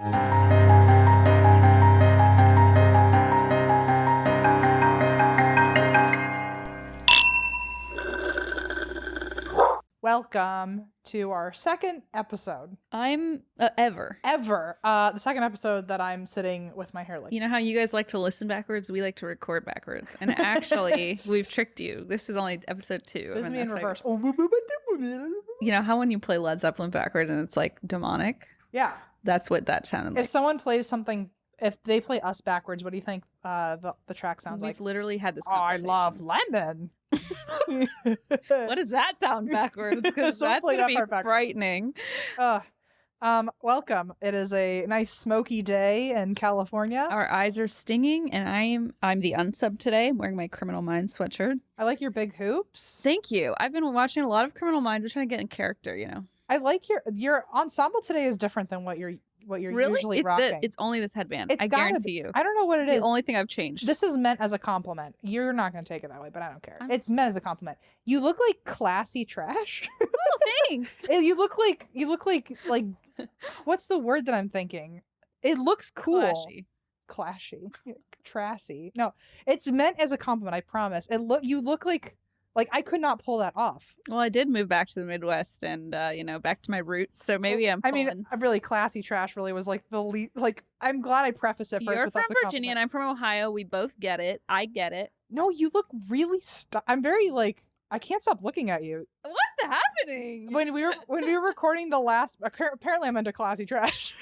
Welcome to our second episode. I'm ever. The second episode that I'm sitting with my hair like. You know how you guys like to listen backwards? We like to record backwards. And actually, we've tricked you. This is only episode 2. This is me in reverse. You know how when you play Led Zeppelin backwards and it's like demonic? Yeah. That's what that sounded like. If someone plays something, if they play us backwards, what do you think the track sounds like? We've literally had this conversation. I love lemon. What does that sound backwards? Because that's going to be frightening. Welcome. It is a nice smoky day in California. Our eyes are stinging, and I'm the unsub today. I'm wearing my Criminal Minds sweatshirt. I like your big hoops. Thank you. I've been watching a lot of Criminal Minds. I'm trying to get in character, you know. I like your ensemble today is different than what you're really? Usually rocking. It's only this headband. I guarantee you. I don't know what it is. The only thing I've changed. This is meant as a compliment. You're not going to take it that way, but I don't care. It's meant as a compliment. You look like classy trash. Oh, thanks. You look like what's the word that I'm thinking? It looks cool. Clashy. Trassy. No, it's meant as a compliment, I promise. You look like I could not pull that off. Well, I did move back to the Midwest and, back to my roots. So maybe I'm pulling. I mean, a really classy trash really was like the least. Like, I'm glad I preface it first. You're from Virginia and I'm from Ohio. We both get it. I get it. No, you look really I'm very I can't stop looking at you. What's happening? When we were recording the last, apparently I'm into classy trash.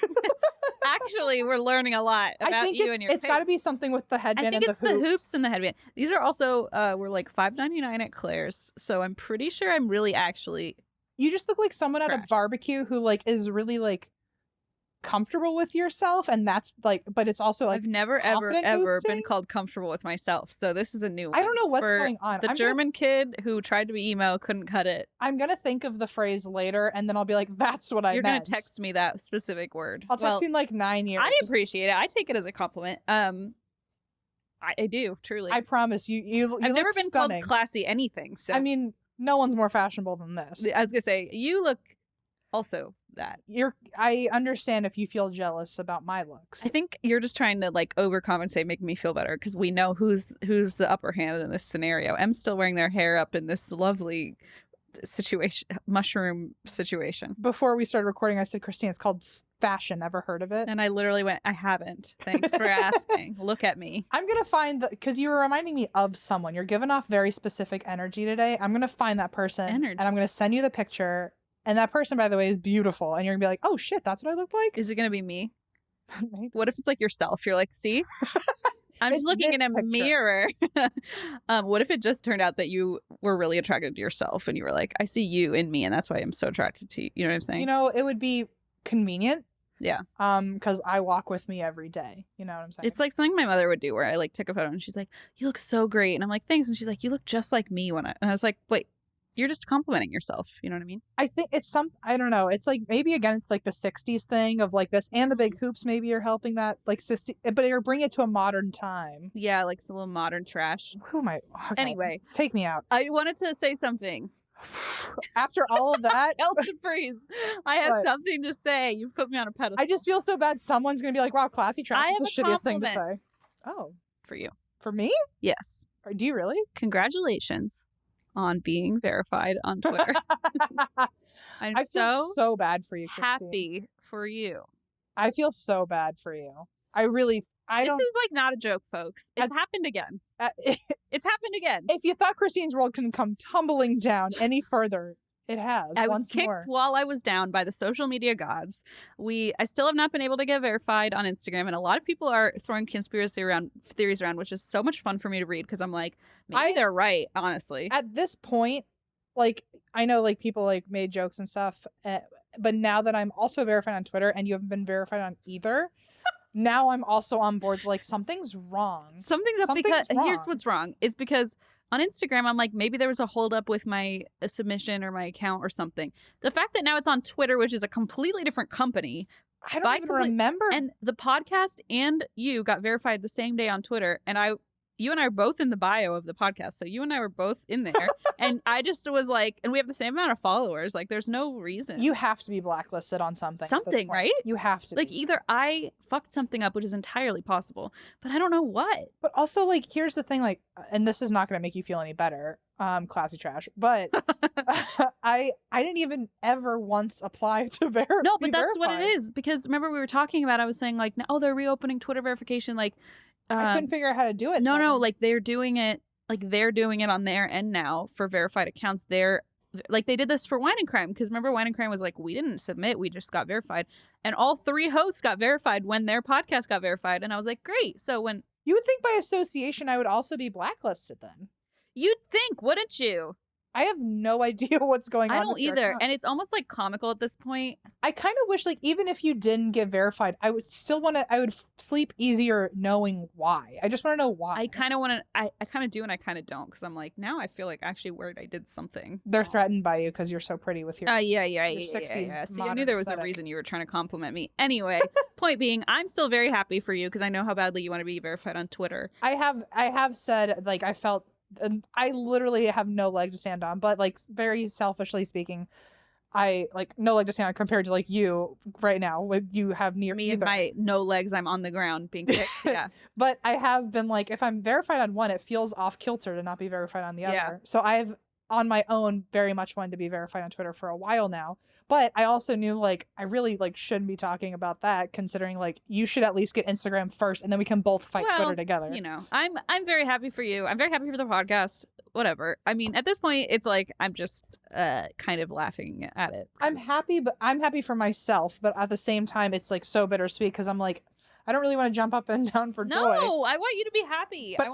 Actually, we're learning a lot about you and your It's got to be something with the headband and the hoops. I think it's the hoops and the headband. These are also, were like $5.99 at Claire's. So I'm pretty sure I'm really actually You just look like someone at a barbecue who is really comfortable with yourself, and that's but it's also I've never ever been called comfortable with myself, so this is a new one. I don't know what's going on. The German kid who tried to be emo couldn't cut it. I'm gonna think of the phrase later, and then I'll be like, that's what I meant. You're gonna text me that specific word. I'll text you in 9 years. I appreciate it. I take it as a compliment. I do, truly. I promise you I've never been stunning. called classy anything, so I mean, no one's more fashionable than this. I was gonna say, you look also that. I understand if you feel jealous about my looks. I think you're just trying to overcompensate, make me feel better, because we know who's the upper hand in this scenario. Em's still wearing their hair up in this lovely mushroom situation. Before we started recording, I said, Christine, it's called fashion. Ever heard of it? And I literally went, I haven't. Thanks for asking. Look at me. I'm gonna find because you were reminding me of someone. You're giving off very specific energy today. I'm gonna find that person and I'm gonna send you the picture. And that person, by the way, is beautiful. And you're going to be like, oh, shit, that's what I look like? Is it going to be me? What if it's yourself? You're like, see? I'm just looking in a mirror. What if it just turned out that you were really attracted to yourself and you were like, I see you in me and that's why I'm so attracted to you. You know what I'm saying? It would be convenient. Yeah. Because I walk with me every day. You know what I'm saying? It's like something my mother would do where I took a photo and she's like, you look so great. And I'm like, thanks. And she's like, you look just like me and I was like, wait. You're just complimenting yourself. You know what I mean? I think it's I don't know. It's maybe again, it's the 60s thing of this and the big hoops maybe are helping that but you're bringing it to a modern time. Yeah, some little modern trash. Who am I? Okay. Anyway. Take me out. I wanted to say something. After all of that. Elsa Freeze. I have something to say. You've put me on a pedestal. I just feel so bad. Someone's going to be like, wow, classy trash is the shittiest thing to say. Oh. For you. For me? Yes. Or do you really? Congratulations on being verified on Twitter. I feel so bad for you, Christine. Happy for you. I feel so bad for you. This is not a joke, folks. It's happened again. It's happened again. If you thought Christine's world couldn't come tumbling down any further, it has. I was kicked while I was down by the social media gods. I still have not been able to get verified on Instagram, and a lot of people are throwing conspiracy theories around, which is so much fun for me to read because I'm like, maybe they're right, honestly. At this point, I know people made jokes and stuff, but now that I'm also verified on Twitter and you haven't been verified on either, now I'm also on board. Something's wrong. Something's up because here's what's wrong. It's because on Instagram, I'm like, maybe there was a holdup with my submission or my account or something. The fact that now it's on Twitter, which is a completely different company. I don't even remember. And the podcast and you got verified the same day on Twitter. And you and I are both in the bio of the podcast. So you and I were both in there. And I just was like, and we have the same amount of followers. Like, there's no reason. You have to be blacklisted on something. Something, right? You have to like, be. either I fucked something up, which is entirely possible, but I don't know what. But also, like, here's the thing, like, and this is not going to make you feel any better, classy trash, but I didn't even ever once apply to verify. No, but that's what it is. Because remember we were talking about, I was saying, like, oh, they're reopening Twitter verification. Like, I couldn't figure out how to do it. No, like they're doing it on their end now for verified accounts. They're like, they did this for Wine and Crime, because remember Wine and Crime was like, we didn't submit, we just got verified, and all 3 hosts got verified when their podcast got verified, and I was like, great. So when you would think by association I would also be blacklisted then. You'd think, wouldn't you? I have no idea what's going on. I don't either. And it's almost like comical at this point. I kind of wish, like, even if you didn't get verified, I would still want to, I would sleep easier knowing why. I just want to know why. I kind of want to, I kind of do and I kind of don't, because I'm like, now I feel like actually worried I did something. They're threatened by you because you're so pretty with your your 60s See, I knew there was aesthetic. a reason you were trying to compliment me. Anyway, point being, I'm still very happy for you because I know how badly you want to be verified on Twitter. I have said, like, I felt, I literally have no leg to stand on, but, like, very selfishly speaking, I, like, no leg to stand on compared to, like, you right now, with you have near me either. And my no legs, I'm on the ground being kicked. Yeah. But I have been like, if I'm verified on one, it feels off kilter to not be verified on the other. Yeah. So I've on my own very much wanted to be verified on Twitter for a while now. But I also knew, like, I really, like, shouldn't be talking about that, considering, like, you should at least get Instagram first and then we can both fight Twitter together. You know, I'm very happy for you. I'm very happy for the podcast. Whatever. I mean, at this point, it's like I'm just kind of laughing at it. I'm happy, but I'm happy for myself. But at the same time, it's, like, so bittersweet because I'm like, I don't really want to jump up and down for joy. No, I want you to be happy. But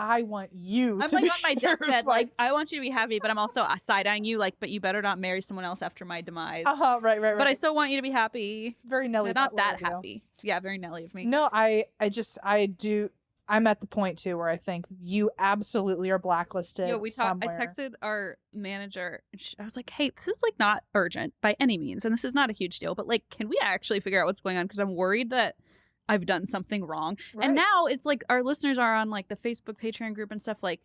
I want you I'm to like be on my deathbed, like, verified. I want you to be happy, but I'm also side-eyeing you, like, but you better not marry someone else after my demise. Right. But I still want you to be happy. Very Nelly. Not that happy. Yeah, very Nelly of me. No, I do. I'm at the point, too, where I think you absolutely are blacklisted. Yo, I texted our manager, and I was like, hey, this is, like, not urgent by any means, and this is not a huge deal, but, like, can we actually figure out what's going on? Because I'm worried that I've done something wrong. Right. And now it's like our listeners are on, like, the Facebook Patreon group and stuff, like,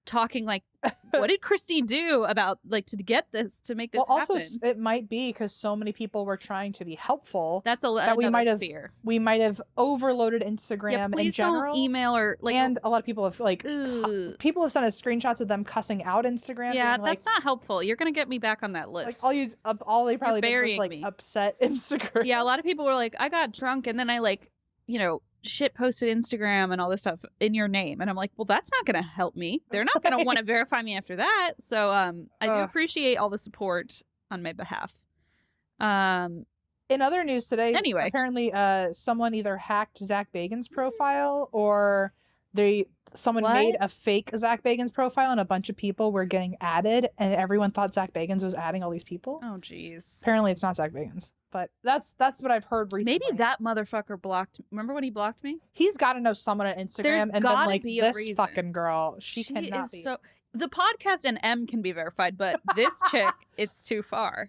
talking, like, what did Christy do about, like, to get this, to make this happen? Also, it might be because so many people were trying to be helpful. That's that we might have fear. We might have overloaded Instagram in general. Don't email or, like, and a lot of people have, like, people have sent us screenshots of them cussing out Instagram. Yeah, being, that's not helpful. You're gonna get me back on that list. Like, all they probably did was, like, me. upset Instagram. Yeah, a lot of people were like, I got drunk and then I, like, you know, shit posted Instagram and all this stuff in your name, and I'm like, well, that's not gonna help me. They're not gonna want to verify me after that. So I do appreciate all the support on my behalf. In other news today, anyway, apparently someone either hacked Zach Bagans' profile or someone made a fake Zach Bagans profile and a bunch of people were getting added and everyone thought Zach Bagans was adding all these people. Oh jeez. Apparently it's not Zach Bagans. But that's what I've heard recently. Maybe that motherfucker blocked. Remember when he blocked me? He's got to know someone on Instagram and been like, this fucking girl, she cannot be. So the podcast and M can be verified, but this chick, it's too far.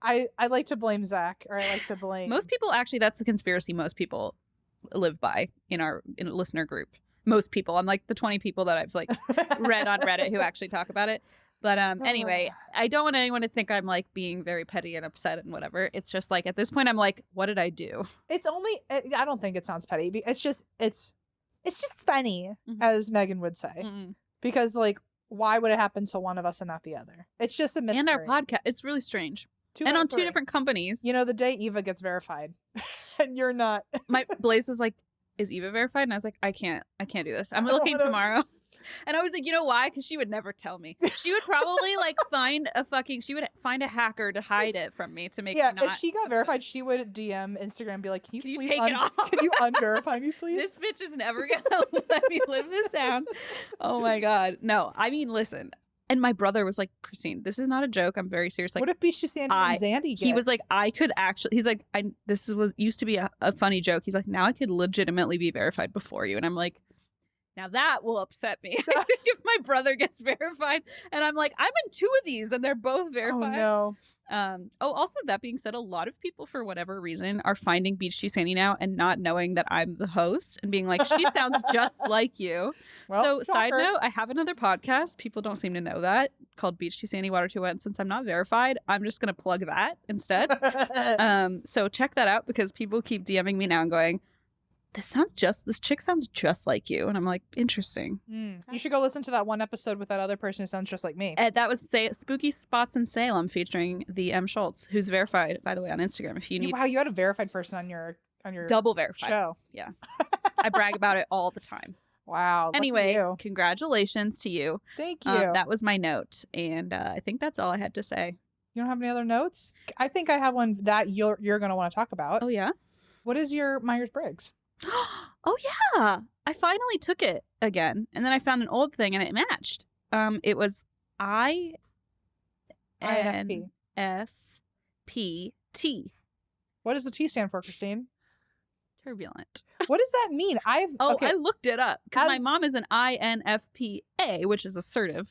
I like to blame Zach, or I like to blame most people. Actually, that's a conspiracy most people live by in a listener group. Most people. I'm like the 20 people that I've, like, read on Reddit who actually talk about it. But anyway, I don't want anyone to think I'm, like, being very petty and upset and whatever. It's just, like, at this point, I'm like, what did I do? It's only, I don't think it sounds petty. It's just funny, as Megan would say. Because, like, why would it happen to one of us and not the other? It's just a mystery. And our podcast, it's really strange. And on 2 different companies. You know, the day Eva gets verified and you're not. My Blaze was like, is Eva verified? And I was like, I can't do this. I'm looking tomorrow. And I was like, you know why? Because she would never tell me. She would probably, like, she would find a hacker to hide it from me to make me not. If she got verified, she would DM Instagram and be like, can you please take it off? Can you unverify me, please? This bitch is never going to let me live this down. Oh my God. No, I mean, listen. And my brother was like, Christine, this is not a joke. I'm very serious. Like, what if Bishu Sandy and Zandy get? He was like, I could actually, he's like, used to be a funny joke. He's like, now I could legitimately be verified before you. And I'm like, Now that will upset me. I think if my brother gets verified and I'm like, I'm in 2 of these and they're both verified. Oh, no. Also, that being said, a lot of people, for whatever reason, are finding Beach Too Sandy now and not knowing that I'm the host and being like, she sounds just like you. Well, so, shocker. side note, I have another podcast. People don't seem to know that, called Beach Too Sandy, Water Too Wet. And since I'm not verified, I'm just going to plug that instead. So check that out because people keep DMing me now and going, this chick sounds just like you. And I'm like, interesting. You should go listen to that one episode with that other person who sounds just like me. That was Spooky Spots in Salem featuring the M. Schultz, who's verified, by the way, on Instagram. If you need, wow, you had a verified person on your double verified show. Yeah. I brag about it all the time. Wow. Anyway, congratulations to you. Thank you. That was my note. And I think that's all I had to say. You don't have any other notes? I think I have one that you're going to want to talk about. Oh, yeah? What is your Myers-Briggs? Oh, yeah. I finally took it again. And then I found an old thing and it matched. It was INFP. What does the T stand for, Christine? Turbulent. What does that mean? I looked it up because my mom is an INFPA, which is assertive.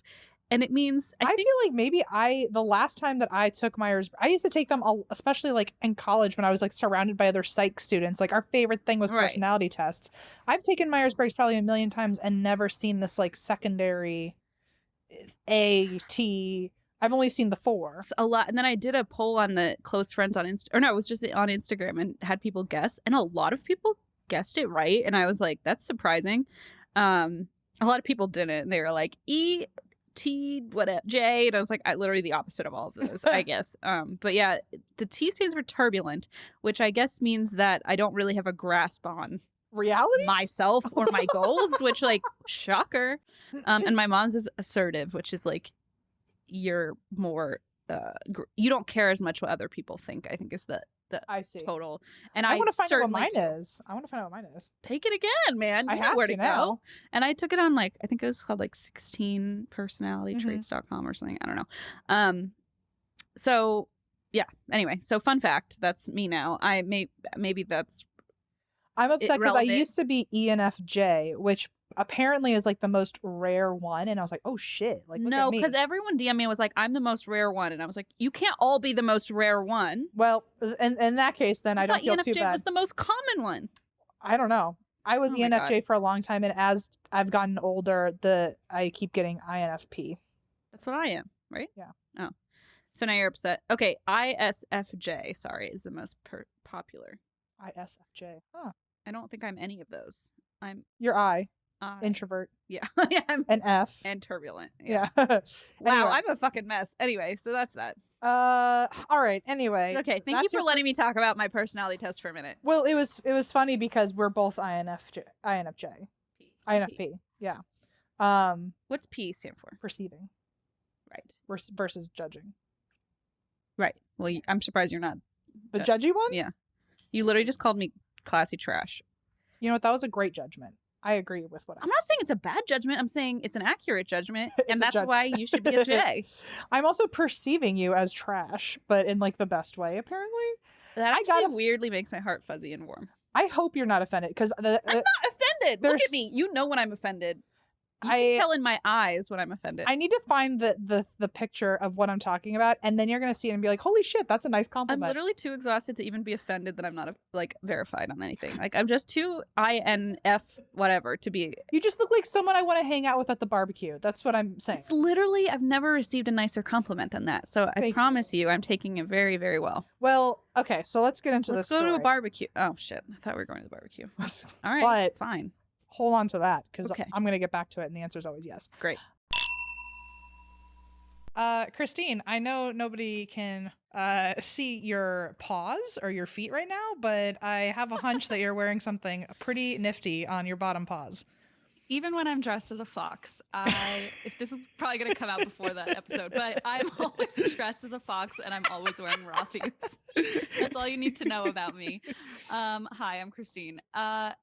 And it means I feel like maybe the last time that I took Myers, I used to take them especially like in college when I was like surrounded by other psych students. Like our favorite thing was personality tests. I've taken Myers-Briggs probably a million times and never seen this like secondary A-T. I've only seen the 4. A lot. And then I did a poll on the close friends on it was just on Instagram and had people guess. And a lot of people guessed it right. And I was like, that's surprising. A lot of people didn't. And they were like, T, whatever, J. And I was like, literally the opposite of all of those, I guess. But yeah, the T stands for turbulent, which I guess means that I don't really have a grasp on reality, myself or my goals, which like, shocker. And my mom's is assertive, which is like, you're more, you don't care as much what other people think, I think is the I see. Total. And I want to find out what mine is. I want to find out what mine is. Take it again, man. You I have where to go. Now. And I took it on I think it was called 16personalitytraits.com or something. I don't know. So yeah. Anyway, so fun fact. That's me now. Maybe that's. I'm upset because I used to be ENFJ, which apparently is like the most rare one, and I was like, oh shit, like no, because everyone DM'd me and was like, I'm the most rare one, and I was like, you can't all be the most rare one. Well, in that case, then I don't feel too bad. ENFJ was the most common one. I don't know. I was ENFJ for a long time, and as I've gotten older, I keep getting INFP. That's what I am, right? Yeah. Oh, so now you're upset. Okay, ISFJ. Sorry, is the most popular. ISFJ. Huh. I don't think I'm any of those. You're introvert. Yeah. An F. And turbulent. Yeah. Wow, anyway. I'm a fucking mess. Anyway, so that's that. All right. Anyway. Okay, thank you for letting me talk about my personality test for a minute. Well, it was funny because we're both INFJ. INFP. Yeah. What's P stand for? Perceiving. Right. Versus judging. Right. Well, I'm surprised you're not the judgy one? Yeah. You literally just called me classy trash. You know what? That was a great judgment. I agree with what I'm not saying it's a bad judgment. I'm saying it's an accurate judgment. And that's why you should be a J. I'm also perceiving you as trash, but in like the best way, apparently. That actually weirdly makes my heart fuzzy and warm. I hope you're not offended because I'm not offended. Look at me. You know when I'm offended. You can tell in my eyes when I'm offended. I need to find the picture of what I'm talking about, and then you're going to see it and be like, holy shit, that's a nice compliment. I'm literally too exhausted to even be offended that I'm not verified on anything. Like I'm just too INF whatever to be. You just look like someone I want to hang out with at the barbecue. That's what I'm saying. It's literally, I've never received a nicer compliment than that. So I promise you, I'm taking it very, very well. Well, okay, so let's get into this story. Let's go to a barbecue. Oh shit, I thought we were going to the barbecue. All right, fine. Hold on to that because I'm going to get back to it, and the answer is always yes. Great. Christine, I know nobody can see your paws or your feet right now, but I have a hunch that you're wearing something pretty nifty on your bottom paws. Even when I'm dressed as a fox, if this is probably going to come out before that episode, but I'm always dressed as a fox and I'm always wearing Rothy's. That's all you need to know about me. Hi, I'm Christine. I'm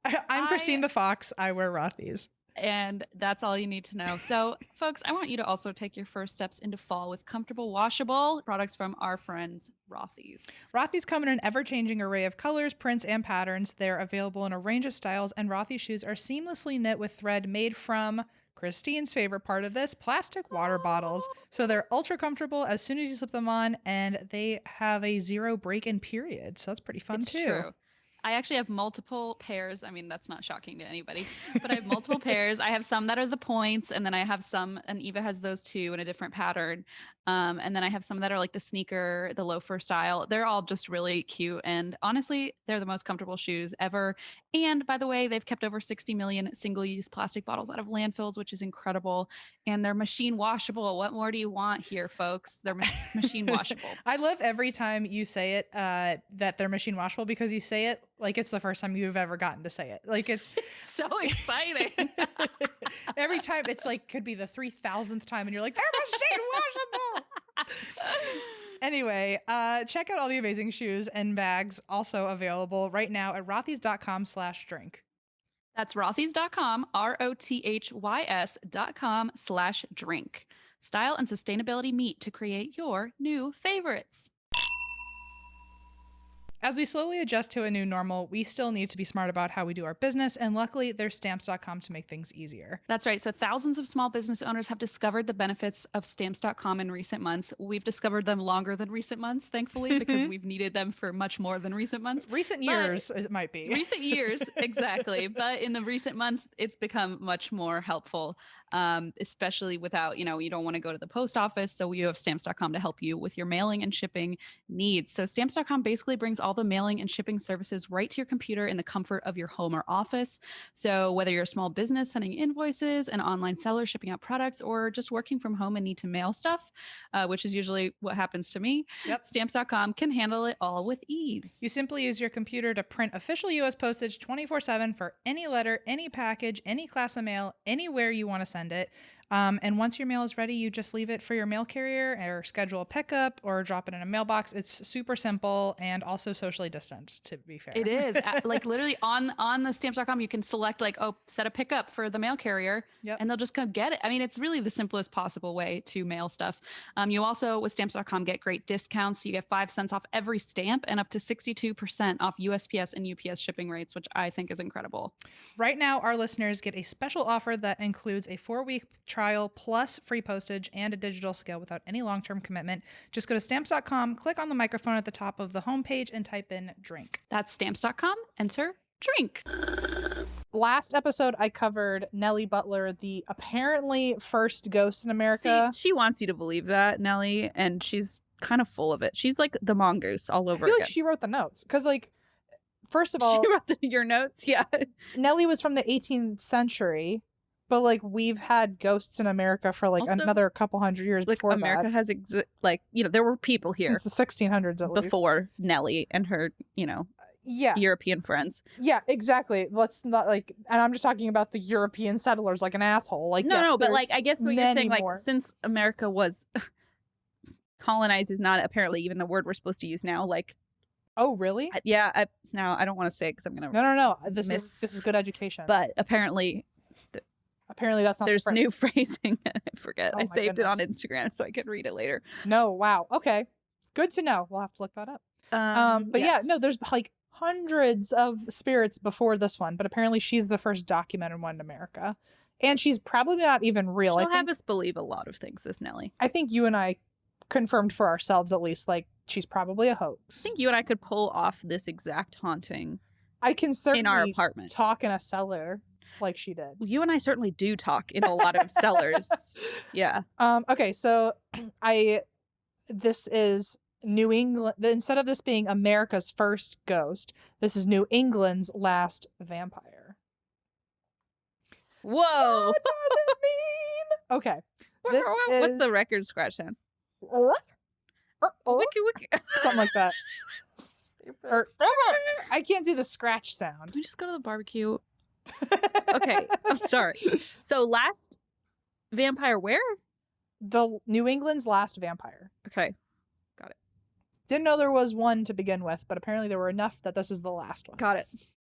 Christine the fox. I wear Rothy's. And that's all you need to know. So, folks, I want you to also take your first steps into fall with comfortable, washable products from our friends, Rothy's. Rothy's come in an ever-changing array of colors, prints, and patterns. They're available in a range of styles, and Rothy's shoes are seamlessly knit with thread made from Christine's favorite part of this, plastic water bottles. So they're ultra comfortable as soon as you slip them on, and they have a 0 break-in period. So that's pretty fun, too. True. I actually have multiple pairs. I mean, that's not shocking to anybody, but I have multiple pairs. I have some that are the points, and then I have some, and Eva has those too in a different pattern. And then I have some that are like the sneaker, the loafer style. They're all just really cute. And honestly, they're the most comfortable shoes ever. And by the way, they've kept over 60 million single-use plastic bottles out of landfills, which is incredible. And they're machine washable. What more do you want here, folks? They're machine washable. I love every time you say it, that they're machine washable, because you say it like it's the first time you've ever gotten to say it. Like it's so exciting. Every time it's like could be the 3,000th time and you're like, they're machine washable. Anyway, check out all the amazing shoes and bags also available right now at rothys.com/drink. That's rothys.com, rothys.com/drink. Style and sustainability meet to create your new favorites. As we slowly adjust to a new normal, we still need to be smart about how we do our business, and luckily there's stamps.com to make things easier. That's right. So thousands of small business owners have discovered the benefits of stamps.com in recent months. We've discovered them longer than recent months, thankfully, because we've needed them for much more than recent months. Recent years, it might be. Recent years, exactly. But in the recent months, it's become much more helpful, especially without, you don't want to go to the post office. So you have stamps.com to help you with your mailing and shipping needs. So stamps.com basically brings all the mailing and shipping services right to your computer in the comfort of your home or office. So whether you're a small business sending invoices, an online seller shipping out products, or just working from home and need to mail stuff, which is usually what happens to me, stamps.com can handle it all with ease. You simply use your computer to print official U.S. postage 24/7 for any letter, any package, any class of mail, anywhere you want to send it. And once your mail is ready, you just leave it for your mail carrier or schedule a pickup or drop it in a mailbox. It's super simple and also socially distant, to be fair. It is. Like literally on the stamps.com, you can select set a pickup for the mail carrier and they'll just come get it. I mean, it's really the simplest possible way to mail stuff. You also, with stamps.com, get great discounts. You get 5 cents off every stamp and up to 62% off USPS and UPS shipping rates, which I think is incredible. Right now, our listeners get a special offer that includes a 4-week trial plus free postage and a digital scale without any long-term commitment. Just go to stamps.com, click on the microphone at the top of the homepage, and type in drink. That's stamps.com. Enter drink. Last episode, I covered Nellie Butler, the apparently first ghost in America. See, she wants you to believe that, Nellie, and she's kind of full of it. She's like the mongoose all over I feel again. like she wrote the notes because, first of all, she wrote your notes. Yeah, Nellie was from the 18th century. But we've had ghosts in America for also, another couple hundred years before America that. has there were people here since the 1600s at least before Nellie and her European friends. Yeah, exactly. Let's not and I'm just talking about the European settlers like an asshole. But I guess what you're saying more. Since America was colonized is not apparently even the word we're supposed to use now. Oh really? Yeah. Now I don't want to say it because I'm gonna. No. This is good education. But apparently that's not. There's new phrasing. I forget. Oh, I saved it on Instagram so I could read it later. No, wow. Okay, good to know. We'll have to look that up. But yes. There's hundreds of spirits before this one, but apparently she's the first documented one in America, and she's probably not even real. She'll have us believe a lot of things. This Nellie. I think you and I confirmed for ourselves at least. She's probably a hoax. I think you and I could pull off this exact haunting. I can certainly in our apartment talk in a cellar. Like she did. You and I certainly do talk in a lot of cellars. Yeah. Okay, so this is New England. Instead of this being America's first ghost, this is New England's last vampire. Whoa. What does it mean? Okay. What's the record scratch sound? Wiki, wiki. Something like that. I can't do the scratch sound. Can we just go to the barbecue? Okay, I'm sorry. So last vampire where? The New England's last vampire. Okay, got it. Didn't know there was one to begin with, but apparently there were enough that this is the last one. Got it.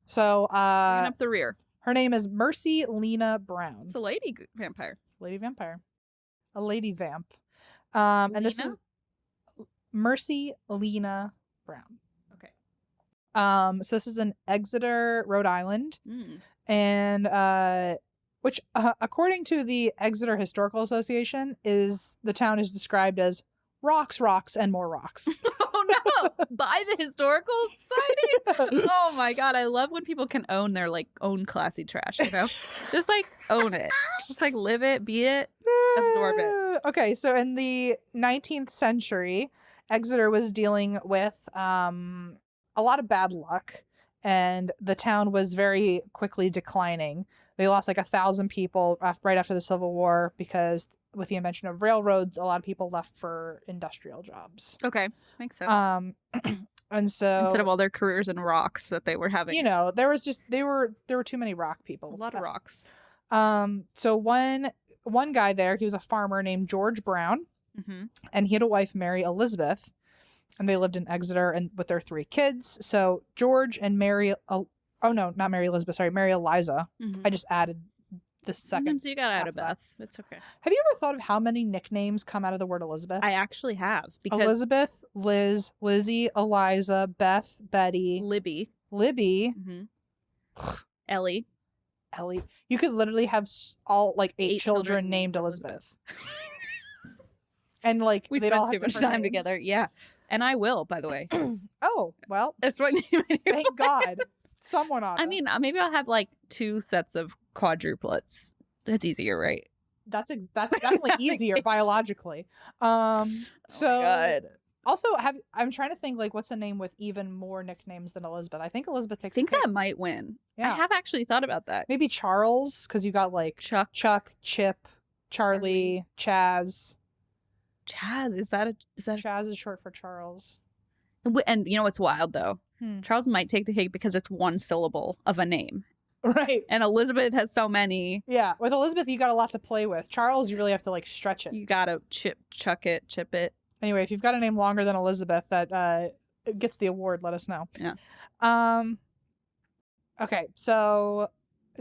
So, bringing up the rear. Her name is Mercy Lena Brown. It's a lady vampire. Lady vampire. A lady vamp. And this is Mercy Lena Brown. Okay. So this is in Exeter, Rhode Island. And which according to the Exeter Historical Association the town is described as rocks, rocks, and more rocks. Oh no! By the Historical Society? Oh my god, I love when people can own their own classy trash, you know? Just own it. Just live it, be it, absorb it. Okay, so in the 19th century, Exeter was dealing with a lot of bad luck, and the town was very quickly declining. They lost 1,000 people right after the Civil War because with the invention of railroads, a lot of people left for industrial jobs. Okay, makes sense. And so instead of all their careers in rocks that they were having, there were too many rock people. A lot of rocks. So one guy there, he was a farmer named George Brown, and he had a wife, Mary Elizabeth, and they lived in Exeter and with their 3 kids. So George and Mary, not Mary Elizabeth, sorry, Mary Eliza. I just added the second. Sometimes you got out of Beth. It's okay. Have you ever thought of how many nicknames come out of the word Elizabeth? I actually have. Because Elizabeth, Liz, Lizzie, Eliza, Beth, Betty, Libby, Ellie. You could literally have all 8 children named Elizabeth. And we they'd spent all have too much different time names. together. Yeah. And I will, by the way. Oh, well. That's what name I do. Thank God. Someone ought to. I mean, maybe I'll have 2 sets of quadruplets. That's easier, right? That's definitely easier biologically. So oh my God. Also, I'm trying to think what's a name with even more nicknames than Elizabeth. I think Elizabeth takes. I think that might win. Yeah. I have actually thought about that. Maybe Charles, because you got Chuck, Chip, Charlie, Chaz. Chaz, is that Chaz is short for Charles. And you know what's wild though? Charles might take the hit because it's one syllable of a name. Right. And Elizabeth has so many. Yeah. With Elizabeth, you got a lot to play with. Charles, you really have to stretch it. You got to chip it. Anyway, if you've got a name longer than Elizabeth that gets the award, let us know. Yeah. Okay. So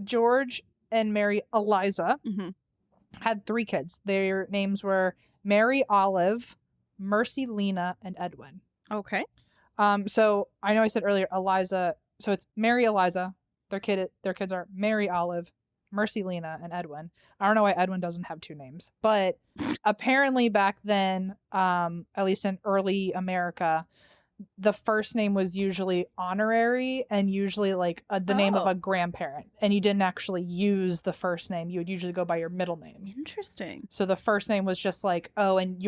George and Mary Eliza had 3 kids. Their names were Mary Olive, Mercy Lena, and Edwin. Okay. So I know I said earlier Eliza. So it's Mary Eliza. Their kids are Mary Olive, Mercy Lena, and Edwin. I don't know why Edwin doesn't have 2 names, but apparently back then, at least in early America, the first name was usually honorary and usually the name of a grandparent, and you didn't actually use the first name. You would usually go by your middle name. Interesting. So the first name was just and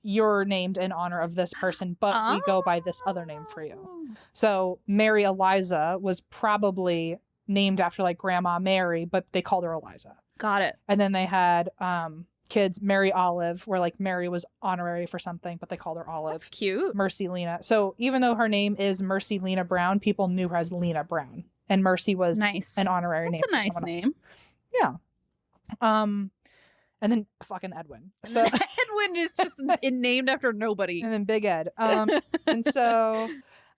you're named in honor of this person, but we go by this other name for you. So Mary Eliza was probably named after Grandma Mary, but they called her Eliza. Got it. And then they had kids, Mary Olive, where Mary was honorary for something, but they called her Olive. That's cute. Mercy Lena. So even though her name is Mercy Lena Brown, people knew her as Lena Brown, and Mercy was an honorary name. That's a nice name. Yeah. And then fucking Edwin. So Edwin is just named after nobody. And then Big Ed. And so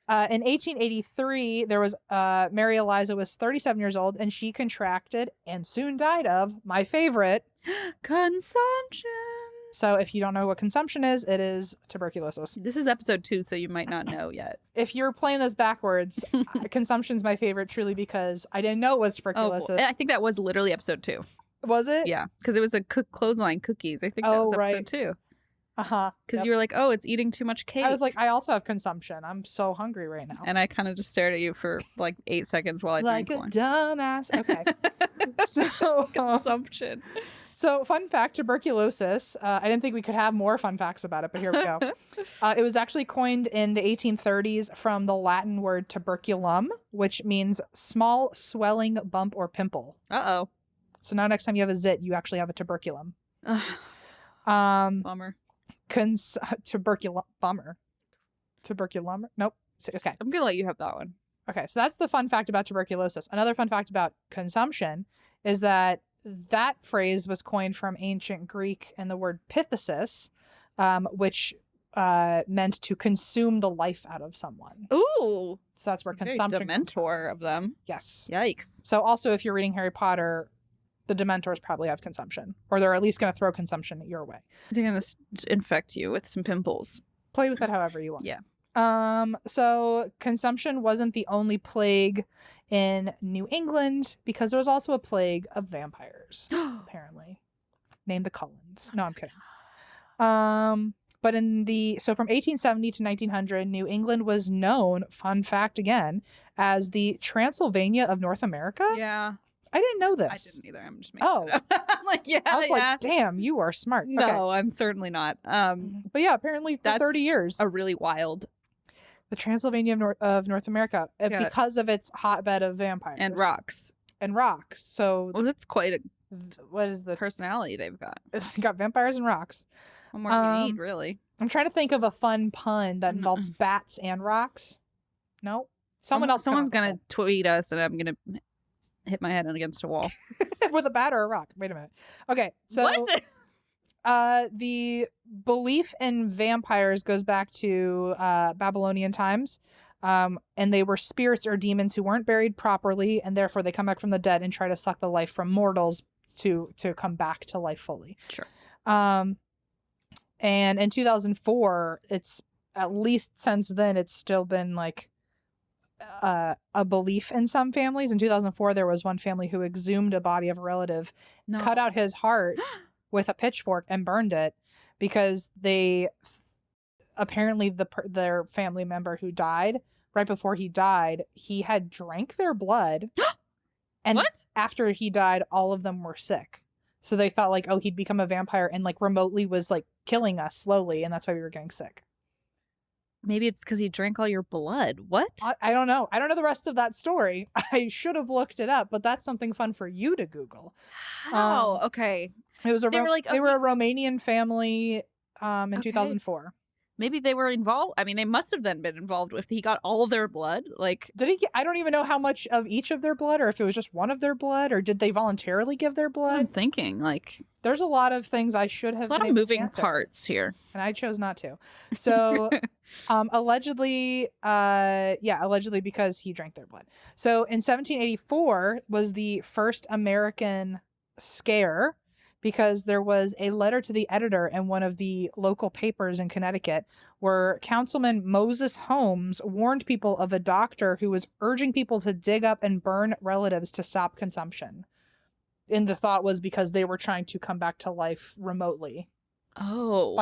in 1883, there was Mary Eliza was 37 years old, and she contracted and soon died of my favorite, consumption. So if you don't know what consumption is, it is tuberculosis. This is episode 2, so you might not know yet. If you're playing this backwards, consumption's my favorite truly because I didn't know it was tuberculosis. Oh, I think that was literally episode 2. Was it? Yeah, because it was a clothesline cookies. I think that was episode 2. Uh-huh. Because you were like, oh, it's eating too much cake. I was like, I also have consumption. I'm so hungry right now. And I kind of just stared at you for 8 seconds while I drank one. Like a dumbass. Okay. So consumption. So fun fact, tuberculosis. I didn't think we could have more fun facts about it, but here we go. It was actually coined in the 1830s from the Latin word tuberculum, which means small swelling bump or pimple. Uh-oh. So now next time you have a zit, you actually have a tuberculum. Bummer. Bummer. Tuberculum? Nope. Okay. I'm going to let you have that one. Okay, so that's the fun fact about tuberculosis. Another fun fact about consumption is that phrase was coined from ancient Greek and the word phthisis, which meant to consume the life out of someone. Ooh. So that's where consumption comes from. Dementor of them. Yes. Yikes. So also, if you're reading Harry Potter, the Dementors probably have consumption, or they're at least going to throw consumption your way. They're going to infect you with some pimples. Play with it however you want. Yeah. So consumption wasn't the only plague in New England, because there was also a plague of vampires, apparently. Named the Cullens. No, I'm kidding. But from 1870 to 1900, New England was known, fun fact again, as the Transylvania of North America. Yeah. I didn't know this. I didn't either. I'm just making it up. I'm like, yeah. I was like, damn, you are smart. No, okay. I'm certainly not. But yeah, apparently for 30 years. A really wild. The Transylvania of North America, because of its hotbed of vampires. And rocks. So. Well, that's quite a what is the personality they've got. Got vampires and rocks. What more can you need, really? I'm trying to think of a fun pun that involves bats and rocks. Nope. Someone's gonna tweet us, and I'm gonna hit my head against a wall with a bat or a rock. Wait a minute. Okay, so what? The belief in vampires goes back to Babylonian times. And they were spirits or demons who weren't buried properly, and therefore they come back from the dead and try to suck the life from mortals to come back to life fully. Sure. And in 2004, it's at least since then, it's still been like a belief in some families. In 2004, there was one family who exhumed a body of a relative, cut out his heart with a pitchfork and burned it, because they apparently their family member who died, right before he died, he had drank their blood. And after he died, all of them were sick. So they thought like, oh, he'd become a vampire and like remotely was like killing us slowly. And that's why we were getting sick. Maybe it's because he drank all your blood. What? I don't know. I don't know the rest of that story. I should have looked it up, but that's something fun for you to Google. How? Okay. It was they were a Romanian family in 2004. Maybe they were involved. I mean, they must have then been involved if he got all of their blood. Like, did he? I don't even know how much of each of their blood, or if it was just one of their blood, or did they voluntarily give their blood? That's what I'm thinking. Like, there's a lot of things I should have. There's a lot of moving parts here, and I chose not to. So, allegedly because he drank their blood. So, in 1784 was the first American scare, because there was a letter to the editor in one of the local papers in Connecticut where Councilman Moses Holmes warned people of a doctor who was urging people to dig up and burn relatives to stop consumption. And the thought was because they were trying to come back to life remotely. Oh.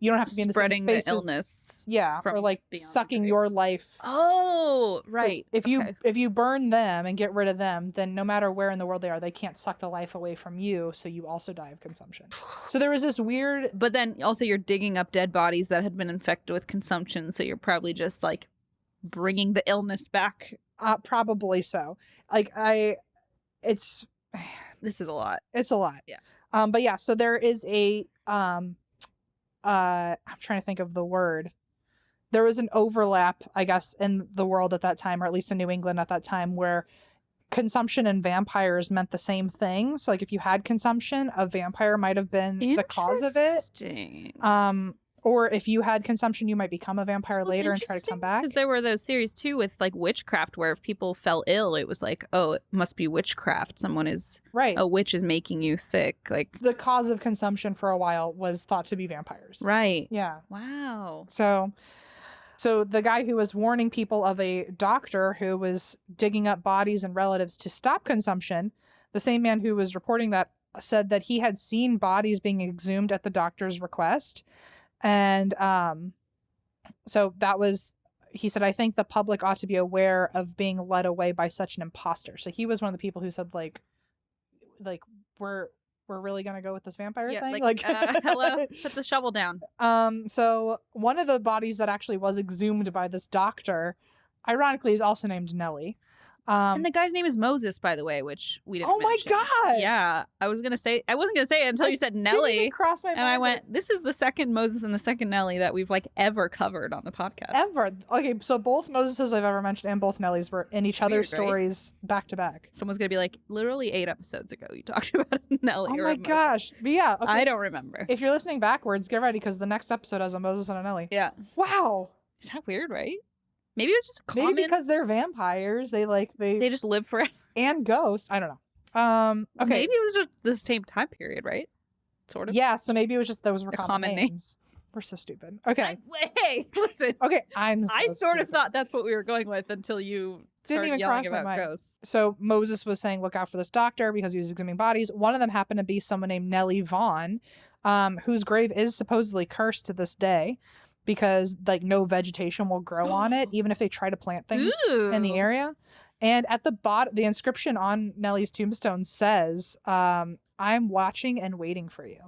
You don't have to be in the spreading same spaces. The illness. Yeah, or like sucking your life. Oh, right. So if you burn them and get rid of them, then no matter where in the world they are, they can't suck the life away from you, so you also die of consumption. So there was this weird... But then also you're digging up dead bodies that had been infected with consumption, so you're probably just like bringing the illness back. Probably so. This is a lot. It's a lot. Yeah. But yeah, so there is a... I'm trying to think of the word. There was an overlap, I guess, in the world at that time, or at least in New England at that time, where consumption and vampires meant the same thing. So, like, if you had consumption, a vampire might have been the cause of it. Or if you had consumption, you might become a vampire later and try to come back. Because there were those theories, too, with, like, witchcraft, where if people fell ill, it was like, oh, it must be witchcraft. Someone is... Right. A witch is making you sick. Like, the cause of consumption for a while was thought to be vampires. Right. Yeah. Wow. So the guy who was warning people of a doctor who was digging up bodies and relatives to stop consumption, the same man who was reporting that said that he had seen bodies being exhumed at the doctor's request. And so that was, he said, I think the public ought to be aware of being led away by such an imposter. So he was one of the people who said, like we're really going to go with this vampire thing? Hello, put the shovel down. So one of the bodies that actually was exhumed by this doctor, ironically, is also named Nellie. And the guy's name is Moses, by the way, which we didn't mention. Oh my God. Yeah. I wasn't going to say it until you said Nelly. Didn't even cross my mind. And I went, this is the second Moses and the second Nelly that we've like ever covered on the podcast. Ever. Okay, so both Moseses I've ever mentioned and both Nellies were in each other's stories back to back. Someone's going to be like, literally 8 episodes ago, you talked about a Nelly. Oh my gosh. But yeah. Okay, I don't remember. If you're listening backwards, get ready because the next episode has a Moses and a Nelly. Yeah. Wow. Is that weird, right? Maybe it was just common. Maybe because they're vampires. They just live forever. And ghosts. I don't know. Okay. Maybe it was just the same time period, right? Sort of. Yeah, so maybe it was just those were common names. We're so stupid. Okay. Hey, listen. Okay, I sort of thought that's what we were going with until you started yelling about ghosts. So Moses was saying, look out for this doctor because he was exhuming bodies. One of them happened to be someone named Nellie Vaughn, whose grave is supposedly cursed to this day because like no vegetation will grow on it, even if they try to plant things in the area. And at the bottom, the inscription on Nellie's tombstone says, I'm watching and waiting for you.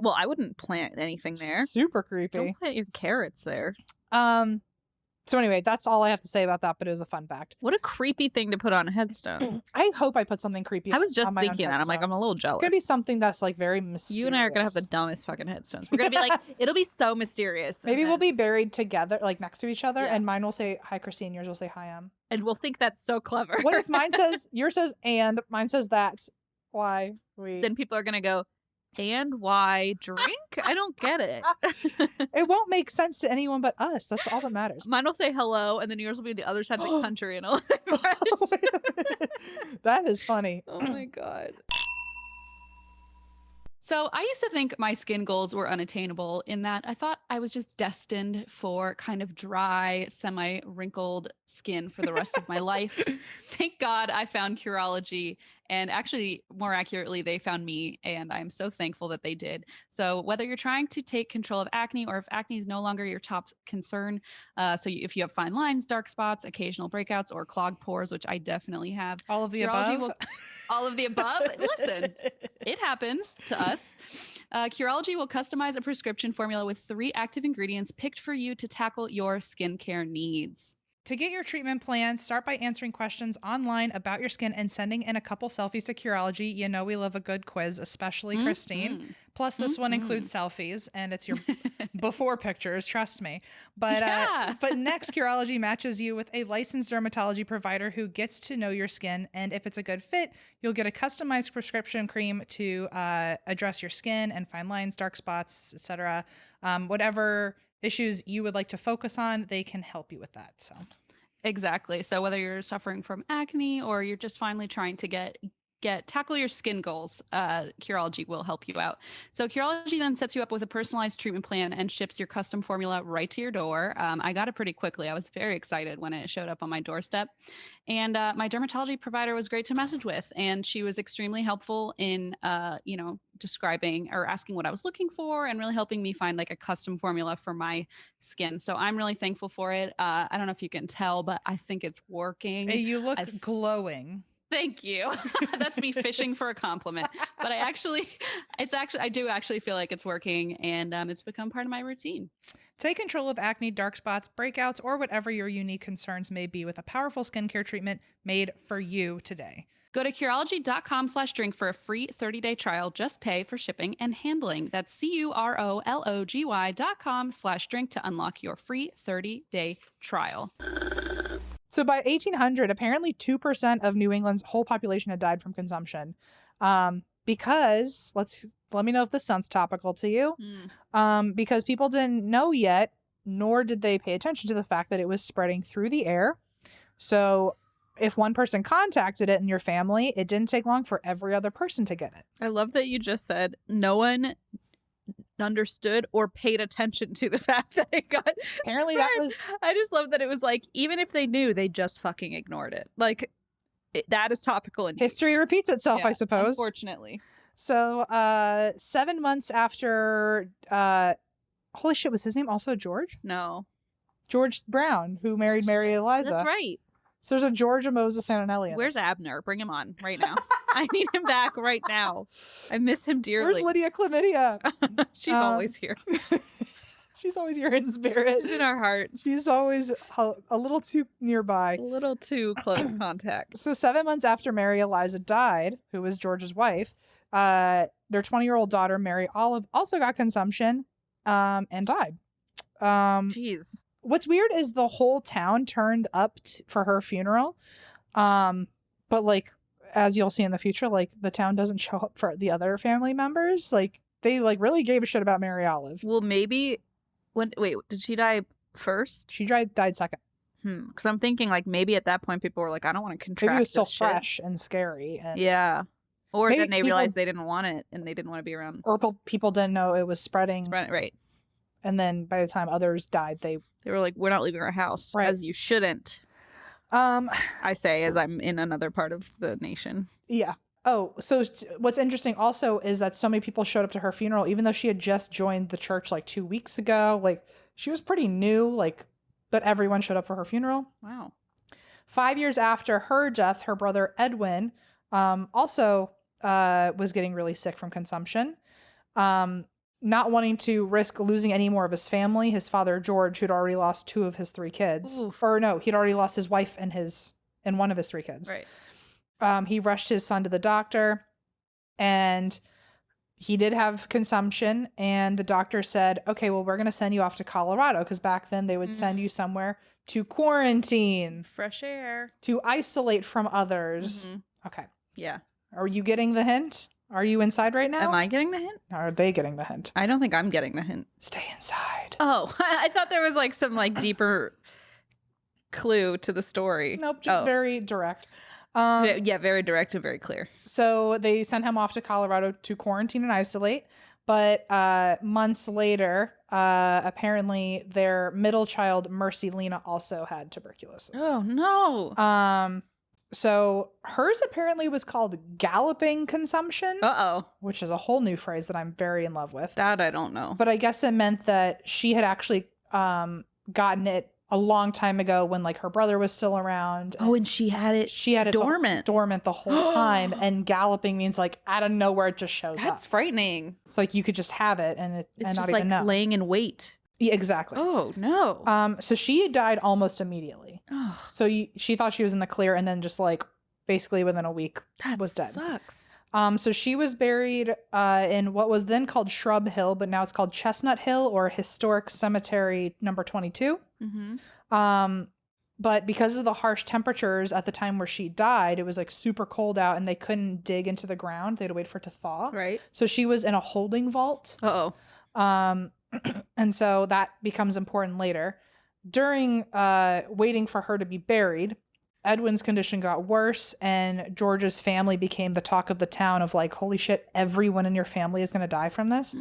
Well, I wouldn't plant anything there. Super creepy. Don't plant your carrots there. So anyway, that's all I have to say about that, but it was a fun fact. What a creepy thing to put on a headstone. I hope I put something creepy. I was just thinking that. I'm like, I'm a little jealous. It's going to be something that's like very mysterious. You and I are going to have the dumbest fucking headstones. We're going to be like, it'll be so mysterious. Maybe we'll be buried together, like next to each other, and mine will say, hi, Christine. Yours will say, hi, Em. And we'll think that's so clever. What if mine says, yours says, and mine says, that's why we... Then people are going to go, and why drink? I don't get it. It won't make sense to anyone but us. That's all that matters. Mine will say hello, and then yours will be the other side of the country. And that is funny. Oh my God. So I used to think my skin goals were unattainable in that I thought I was just destined for kind of dry, semi-wrinkled skin for the rest of my life. Thank God I found Curology, and actually, more accurately, they found me, and I'm so thankful that they did. So whether you're trying to take control of acne or if acne is no longer your top concern, if you have fine lines, dark spots, occasional breakouts, or clogged pores, which I definitely have. All of the above? All of the above. Listen, it happens to us. Curology will customize a prescription formula with 3 active ingredients picked for you to tackle your skincare needs. To get your treatment plan, start by answering questions online about your skin and sending in a couple selfies to Curology. You know we love a good quiz, especially Christine. Plus, this one includes selfies, and it's your before pictures, trust me. But but next, Curology matches you with a licensed dermatology provider who gets to know your skin, and if it's a good fit, you'll get a customized prescription cream to address your skin and fine lines, dark spots, etc. Whatever issues you would like to focus on, they can help you with that. So exactly. So whether you're suffering from acne or you're just finally trying to tackle your skin goals, Curology will help you out. So Curology then sets you up with a personalized treatment plan and ships your custom formula right to your door. I got it pretty quickly. I was very excited when it showed up on my doorstep. And my dermatology provider was great to message with, and she was extremely helpful in, describing or asking what I was looking for and really helping me find like a custom formula for my skin. So I'm really thankful for it. I don't know if you can tell, but I think it's working. Hey, you look glowing. Thank you. That's me fishing for a compliment. But I do actually feel like it's working, and it's become part of my routine. Take control of acne, dark spots, breakouts, or whatever your unique concerns may be with a powerful skincare treatment made for you today. Go to Curology.com/drink for a free 30-day trial. Just pay for shipping and handling. That's CUROLOGY.com/drink to unlock your free 30-day trial. So by 1800, apparently 2% of New England's whole population had died from consumption. Because, let me know if this sounds topical to you. Because people didn't know yet, nor did they pay attention to the fact that it was spreading through the air. So if one person contacted it in your family, it didn't take long for every other person to get it. I love that you just said no one understood or paid attention to the fact that it got apparently spread. That was I just love that it was like, even if they knew, they just fucking ignored it. Like that is topical in history repeats itself, I suppose, unfortunately. So 7 months after holy shit, was his name also George? No, George Brown, who married Mary Eliza. That's right. So there's a Georgia Moses Antonelli. Where's Abner? Bring him on right now. I need him back right now. I miss him dearly. Where's Lydia Chlamydia? She's always here. She's always here in spirit. She's in our hearts. She's always a little too nearby. A little too close contact. So 7 months after Mary Eliza died, who was George's wife, their 20-year-old daughter, Mary Olive, also got consumption and died. Jeez. What's weird is the whole town turned up for her funeral. But like, as you'll see in the future, like the town doesn't show up for the other family members. Like they like really gave a shit about Mary Olive. Well, maybe wait, did she die first? She died second. Because I'm thinking like maybe at that point people were like, I don't want to contract. Maybe it was still this fresh and scary. And yeah. Or maybe then they realized they didn't want it and they didn't want to be around. Or people didn't know it was spreading. Right. And then by the time others died, they were like, we're not leaving our house. Right. As you shouldn't. I say as I'm in another part of the nation. Yeah. Oh, so what's interesting also is that so many people showed up to her funeral, even though she had just joined the church like 2 weeks ago. Like she was pretty new, like, but everyone showed up for her funeral. Wow. 5 years after her death, her brother Edwin also was getting really sick from consumption. Not wanting to risk losing any more of his family, his father George, who'd already lost 2 of his 3 kids, Oof. or no, he'd already lost his wife and 1 of his 3 kids. Right. He rushed his son to the doctor, and he did have consumption. And the doctor said, "Okay, well, we're going to send you off to Colorado," because back then they would send you somewhere to quarantine, fresh air, to isolate from others. Okay. Yeah. Are you getting the hint? Are you inside right now? Am I getting the hint? Or are they getting the hint? I don't think I'm getting the hint. Stay inside. Oh, I thought there was like some like deeper clue to the story. Nope, just very direct. Yeah, very direct and very clear. So they sent him off to Colorado to quarantine and isolate. But months later, apparently their middle child, Mercy Lena, also had tuberculosis. Oh, no. So hers apparently was called galloping consumption. Uh-oh. Which is a whole new phrase that I'm very in love with. That I don't know. But I guess it meant that she had actually gotten it a long time ago when like her brother was still around. Oh, and she had it dormant. Dormant the whole time. And galloping means like out of nowhere it just shows up. That's frightening. It's like you could just have it and it's just not like even know. Laying in wait. Yeah, exactly. Oh, no. So she died almost immediately. Oh. So she thought she was in the clear, and then just like basically within a week was dead. Sucks. So she was buried in what was then called Shrub Hill, but now it's called Chestnut Hill or Historic Cemetery number 22. But because of the harsh temperatures at the time where she died, it was like super cold out and they couldn't dig into the ground. They had to wait for it to thaw. Right. So she was in a holding vault. Uh-oh. And so that becomes important later. During waiting for her to be buried, Edwin's condition got worse and George's family became the talk of the town of like, holy shit, everyone in your family is going to die from this.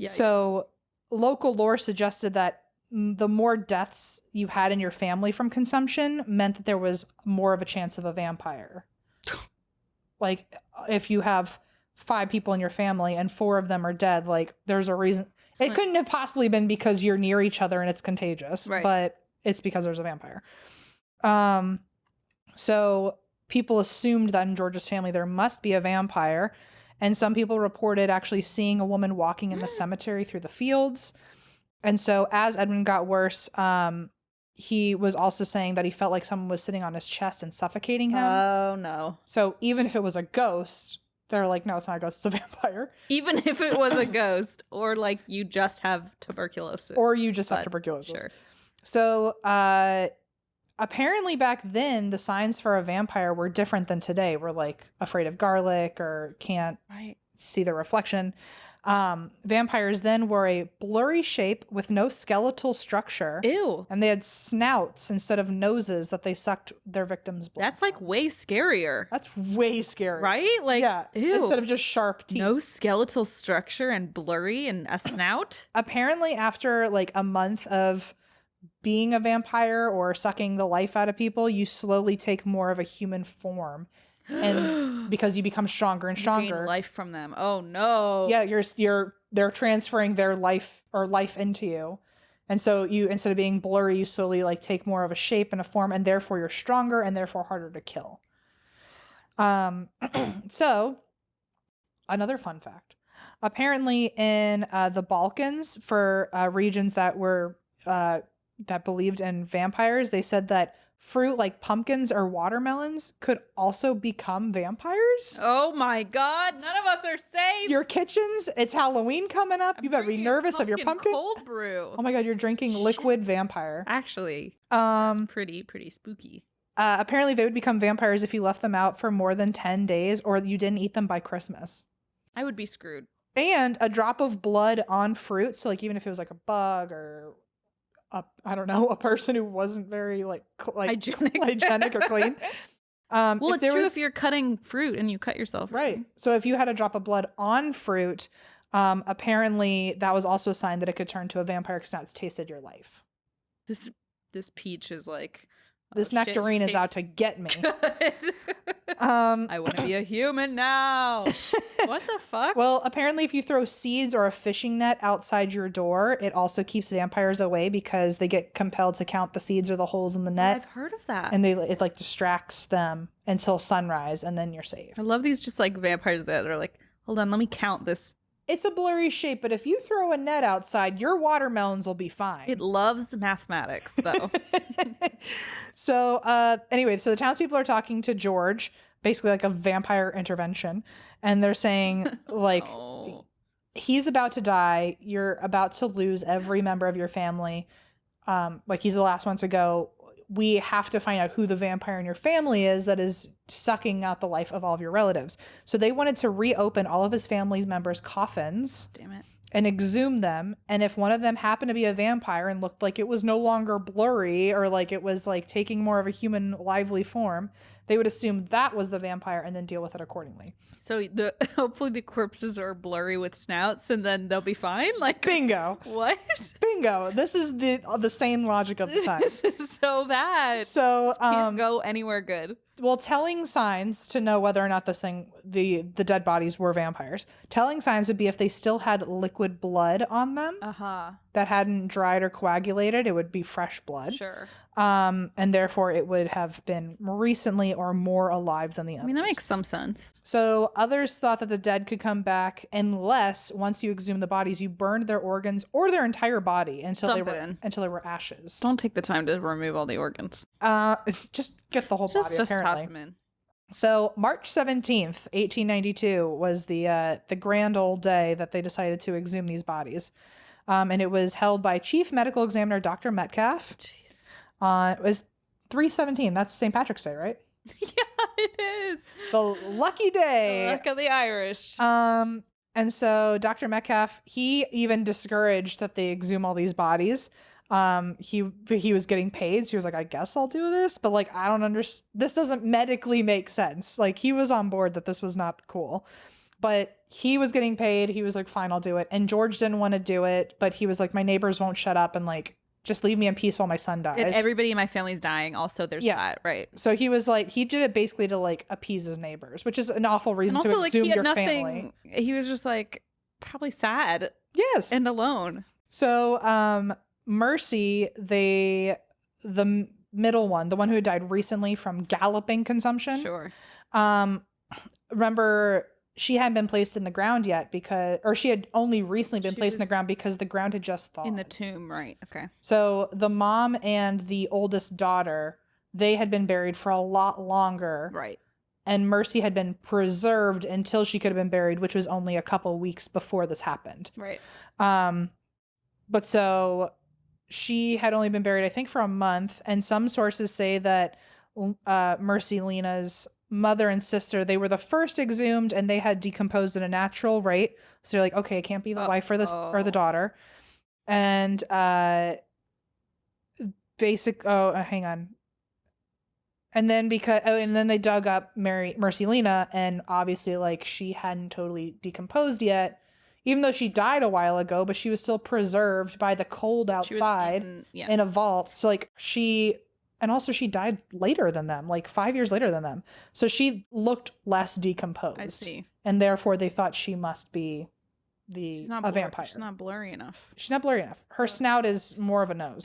So local lore suggested that the more deaths you had in your family from consumption meant that there was more of a chance of a vampire. Like if you have 5 people in your family and 4 of them are dead, like there's a reason. It couldn't have possibly been because you're near each other and it's contagious, right. But it's because there's a vampire. So people assumed that in George's family there must be a vampire, and some people reported actually seeing a woman walking in the cemetery through the fields. And so as Edwin got worse, he was also saying that he felt like someone was sitting on his chest and suffocating him. Oh, no. So even if it was a ghost, they're like, no, it's not a ghost, it's a vampire. Even if it was a ghost, or like you just have tuberculosis. Or you just have tuberculosis. Sure. So apparently back then, the signs for a vampire were different than today. We're like afraid of garlic or can't see the reflection. Vampires then were a blurry shape with no skeletal structure. Ew. And they had snouts instead of noses that they sucked their victims' blood. That's like way scarier. That's way scarier. Right? Like, yeah. Ew. Instead of just sharp teeth. No skeletal structure and blurry and a snout? Apparently after like a month of being a vampire or sucking the life out of people, you slowly take more of a human form. And because you become stronger and stronger, you gain life from them. Oh no. Yeah, they're transferring their life into you. And so you, instead of being blurry, you slowly like take more of a shape and a form, and therefore you're stronger and therefore harder to kill. So another fun fact. Apparently in the Balkans, for regions that were that believed in vampires, they said that fruit like pumpkins or watermelons could also become vampires. Oh my God, none of us are safe. Your kitchens, it's Halloween coming up. You better be nervous of your pumpkin cold brew. Oh my God, you're drinking liquid vampire. Actually, that's pretty spooky. Apparently they would become vampires if you left them out for more than 10 days or you didn't eat them by Christmas. I would be screwed. And a drop of blood on fruit, so like even if it was like a bug or I don't know, a person who wasn't very like hygienic or clean. Well, it's true if you're cutting fruit and you cut yourself. Right. So if you had a drop of blood on fruit, apparently that was also a sign that it could turn to a vampire because now it's tasted your life. This peach is like... This nectarine is out to get me. I want to be a human now. What the fuck? Well, apparently if you throw seeds or a fishing net outside your door, it also keeps vampires away because they get compelled to count the seeds or the holes in the net. I've heard of that. And it like distracts them until sunrise and then you're safe. I love these just like vampires that are like, hold on, let me count this. It's a blurry shape, but if you throw a net outside, your watermelons will be fine. It loves mathematics, though. So, anyway, so the townspeople are talking to George, basically like a vampire intervention, and they're saying, like, he's about to die. You're about to lose every member of your family. Like, he's the last one to go. We have to find out who the vampire in your family is that is sucking out the life of all of your relatives. So they wanted to reopen all of his family members' coffins. Damn it. And exhume them. And if one of them happened to be a vampire and looked like it was no longer blurry or like it was like taking more of a human lively form, they would assume that was the vampire and then deal with it accordingly. So hopefully the corpses are blurry with snouts and then they'll be fine? Like bingo. What? Bingo. This is the same logic of the signs. This is so bad. So can't go anywhere good. Well, telling signs to know whether or not the dead bodies were vampires. Telling signs would be if they still had liquid blood on them that hadn't dried or coagulated. It would be fresh blood. Sure. And therefore it would have been recently or more alive than the others. I mean, that makes some sense. So others thought that the dead could come back unless once you exhumed the bodies, you burned their organs or their entire body until they were ashes. Don't take the time to remove all the organs. Just get the whole body. Just toss them in. So March 17th, 1892 was the grand old day that they decided to exhume these bodies. And it was held by Chief Medical Examiner Dr. Metcalf. Jeez. It was 3/17. That's St. Patrick's Day, right? Yeah, it is. The lucky day. The luck of the Irish. And so Dr. Metcalf, he even discouraged that they exhume all these bodies. He was getting paid, so he was like, I guess I'll do this, but like I don't understand. This doesn't medically make sense. Like he was on board that this was not cool. But he was getting paid. He was like, fine, I'll do it. And George didn't want to do it, but he was like, my neighbors won't shut up and like just leave me in peace while my son dies. And everybody in my family's dying. Also, there's that, right? So he was like, he did it basically to like appease his neighbors, which is an awful reason to exhume your family. He was just like probably sad. Yes. And alone. So Mercy, the middle one, the one who had died recently from galloping consumption. Sure. Remember, she hadn't been placed in the ground yet she had only recently been placed in the ground because the ground had just thawed. In the tomb, right. Okay. So the mom and the oldest daughter, they had been buried for a lot longer. Right. And Mercy had been preserved until she could have been buried, which was only a couple weeks before this happened. Right. But so she had only been buried, I think, for a month. And some sources say that Mercy Lena's mother and sister, they were the first exhumed and they had decomposed at a natural rate. So they're like, okay, it can't be the wife or the daughter. And hang on. And then they dug up Mercy Lena, and obviously like she hadn't totally decomposed yet, even though she died a while ago, but she was still preserved by the cold outside in a vault. So like she died later than them, like 5 years later than them. So she looked less decomposed. I see. And therefore they thought she must be a vampire. She's not blurry enough. She's not blurry enough. Her snout is more of a nose.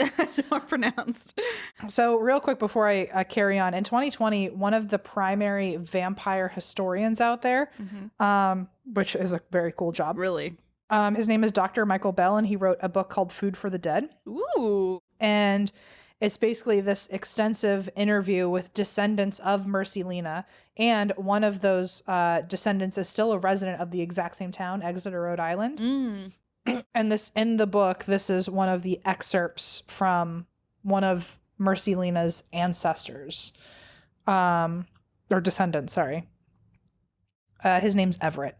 More pronounced. So real quick before I carry on, in 2020, one of the primary vampire historians out there, which is a very cool job. Really? His name is Dr. Michael Bell, and he wrote a book called Food for the Dead. Ooh. And it's basically this extensive interview with descendants of Mercy Lena. And one of those descendants is still a resident of the exact same town, Exeter, Rhode Island. And this in the book, this is one of the excerpts from one of Mercy Lena's ancestors. Or descendants, sorry. His name's Everett.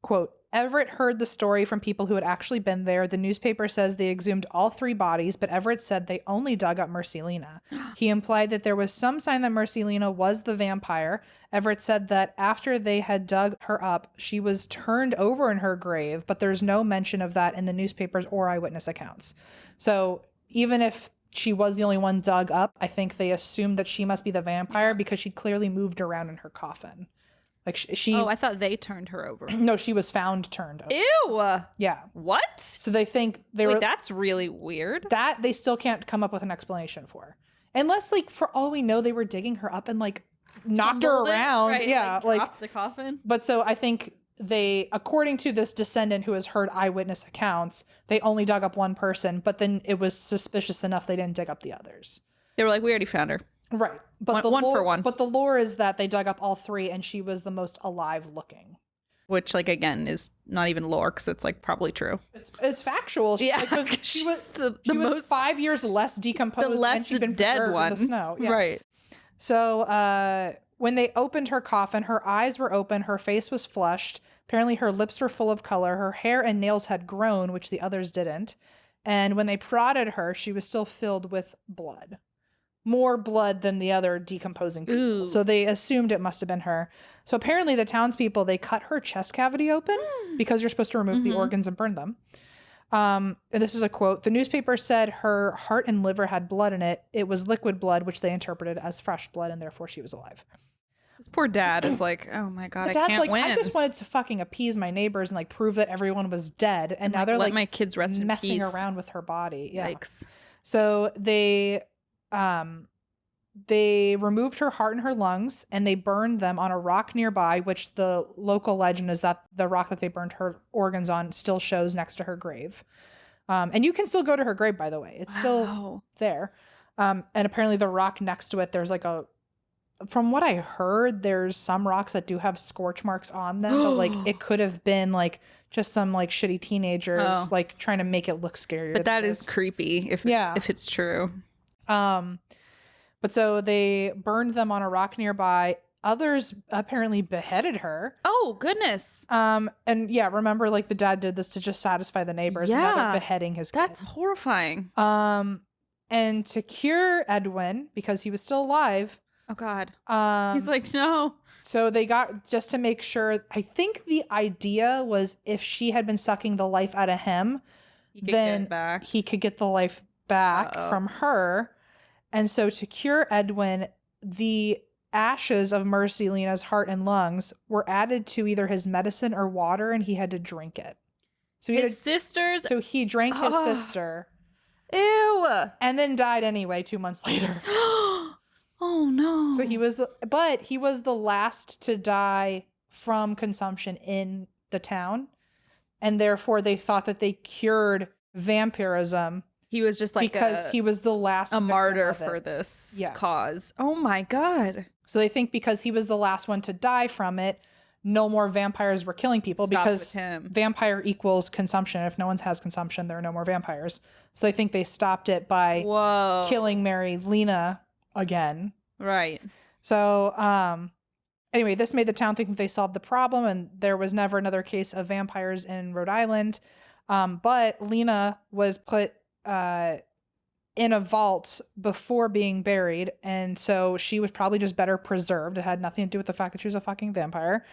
Quote, Everett heard the story from people who had actually been there. The newspaper says they exhumed all 3 bodies, but Everett said they only dug up Mercy Lena. He implied that there was some sign that Mercy Lena was the vampire. Everett said that after they had dug her up, she was turned over in her grave, but there's no mention of that in the newspapers or eyewitness accounts. So even if she was the only one dug up, I think they assumed that she must be the vampire because she clearly moved around in her coffin. Like she Oh, I thought they turned her over. No, she was found turned over. Ew. Yeah. What? So they think that's really weird. That they still can't come up with an explanation for. Unless, like, for all we know, they were digging her up and, like, knocked her around. Right, yeah. Like dropped the coffin. But so I think they, according to this descendant who has heard eyewitness accounts, they only dug up one person, but then it was suspicious enough they didn't dig up the others. They were like, we already found her. Right. But one for one. But the lore is that they dug up all 3 and she was the most alive looking. Which, like, again, is not even lore because it's, like, probably true. It's factual. Yeah. Because she was the she most was 5 years less decomposed the less and she'd been dead one. in the snow. Yeah. Right. So when they opened her coffin, her eyes were open, her face was flushed. Apparently her lips were full of color. Her hair and nails had grown, which the others didn't. And when they prodded her, she was still filled with blood. More blood than the other decomposing people. Ooh. So they assumed it must have been her. So apparently the townspeople, they cut her chest cavity open because you're supposed to remove the organs and burn them. And this is a quote. The newspaper said her heart and liver had blood in it. It was liquid blood, which they interpreted as fresh blood, and therefore she was alive. This poor dad is like, oh my God, I can't like, win. I just wanted to fucking appease my neighbors and like prove that everyone was dead. And now they're let like my kids rest in messing peace. around with her body. Yeah. Yikes. So they removed her heart and her lungs and they burned them on a rock nearby, which the local legend is that the rock that they burned her organs on still shows next to her grave. And you can still go to her grave, by the way. It's still there. And apparently the rock next to it, there's like from what I heard, there's some rocks that do have scorch marks on them, but like it could have been like just some like shitty teenagers like trying to make it look scarier. But that is creepy if it's true. But so they burned them on a rock nearby. Others apparently beheaded her. Oh, goodness. And yeah, remember like the dad did this to just satisfy the neighbors. Yeah. And now they're beheading his kid. That's horrifying. And to cure Edwin, because he was still alive. Oh, God. He's like, no. So they got, just to make sure, I think the idea was if she had been sucking the life out of him, then he could get the life back from her. And so to cure Edwin, the ashes of Mercy Lena's heart and lungs were added to either his medicine or water, and he had to drink it. So he sisters. So he drank his sister. Ew. And then died anyway 2 months later. Oh no. So he was the last to die from consumption in the town. And therefore they thought that they cured vampirism. He was just like because he was the last martyr for this cause. Oh my God. So they think because he was the last one to die from it, no more vampires were killing people because vampire equals consumption. If no one has consumption, there are no more vampires. So they think they stopped it by killing Mary Lena again. Right. So anyway, this made the town think that they solved the problem, and there was never another case of vampires in Rhode Island. But Lena was put in a vault before being buried, and so she was probably just better preserved. It had nothing to do with the fact that she was a fucking vampire.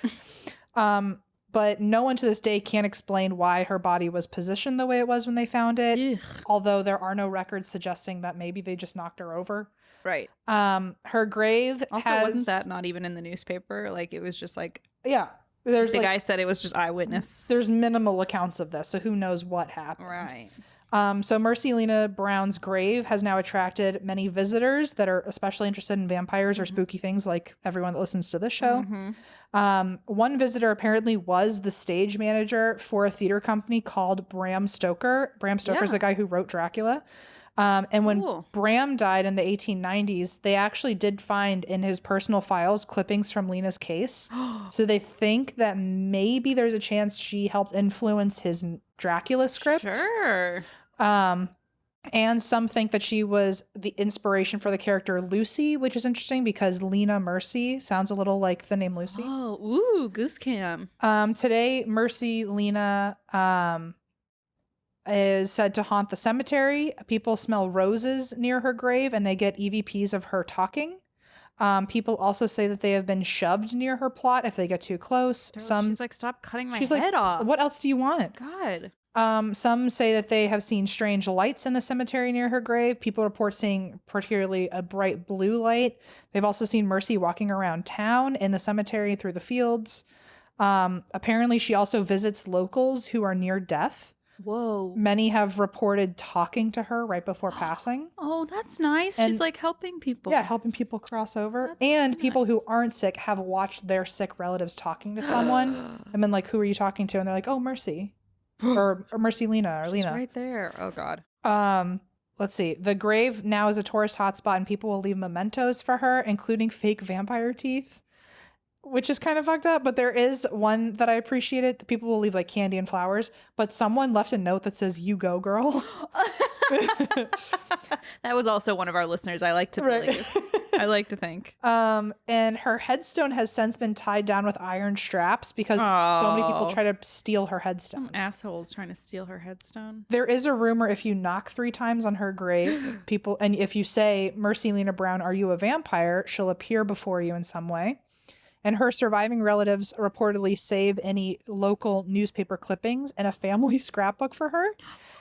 But no one to this day can explain why her body was positioned the way it was when they found it. Ugh. Although there are no records suggesting that maybe they just knocked her over. Right. Her grave also wasn't that not even in the newspaper? Like it was just like There's the guy said it was just eyewitness. There's minimal accounts of this, so who knows what happened. Right. So Mercy Lena Brown's grave has now attracted many visitors that are especially interested in vampires or spooky things, like everyone that listens to this show. One visitor apparently was the stage manager for a theater company called Bram Stoker. Bram Stoker's the guy who wrote Dracula. And when Bram died in the 1890s, they actually did find in his personal files clippings from Lena's case. So they think that maybe there's a chance she helped influence his Dracula script. Sure. And some think that she was the inspiration for the character Lucy, which is interesting because Lena Mercy sounds a little like the name Lucy. Oh, ooh, goose cam. Today, Mercy Lena is said to haunt the cemetery. People smell roses near her grave and they get EVPs of her talking. People also say that they have been shoved near her plot if they get too close. She's like, stop cutting my head off. What else do you want? God. Some say that they have seen strange lights in the cemetery near her grave. People report seeing particularly a bright blue light. They've also seen Mercy walking around town, in the cemetery, through the fields. Apparently, she also visits locals who are near death. Whoa. Many have reported talking to her right before passing. Oh, that's nice. And she's like helping people. Yeah, helping people cross over. That's and nice. People who aren't sick have watched their sick relatives talking to someone and been like, who are you talking to? And they're like, oh, Mercy. or Mercy Lena or She's Lena. right there. Oh, God. Let's see. The grave now is a tourist hotspot and people will leave mementos for her, including fake vampire teeth, which is kind of fucked up. But there is one that I appreciated. The people will leave like candy and flowers, but someone left a note that says, you go, girl. That was also one of our listeners. I like to believe. I like to think. And her headstone has since been tied down with iron straps because so many people try to steal her headstone. Some assholes trying to steal her headstone. There is a rumor if you knock 3 times on her grave, and if you say, Mercy Lena Brown, are you a vampire? She'll appear before you in some way. And her surviving relatives reportedly save any local newspaper clippings and a family scrapbook for her.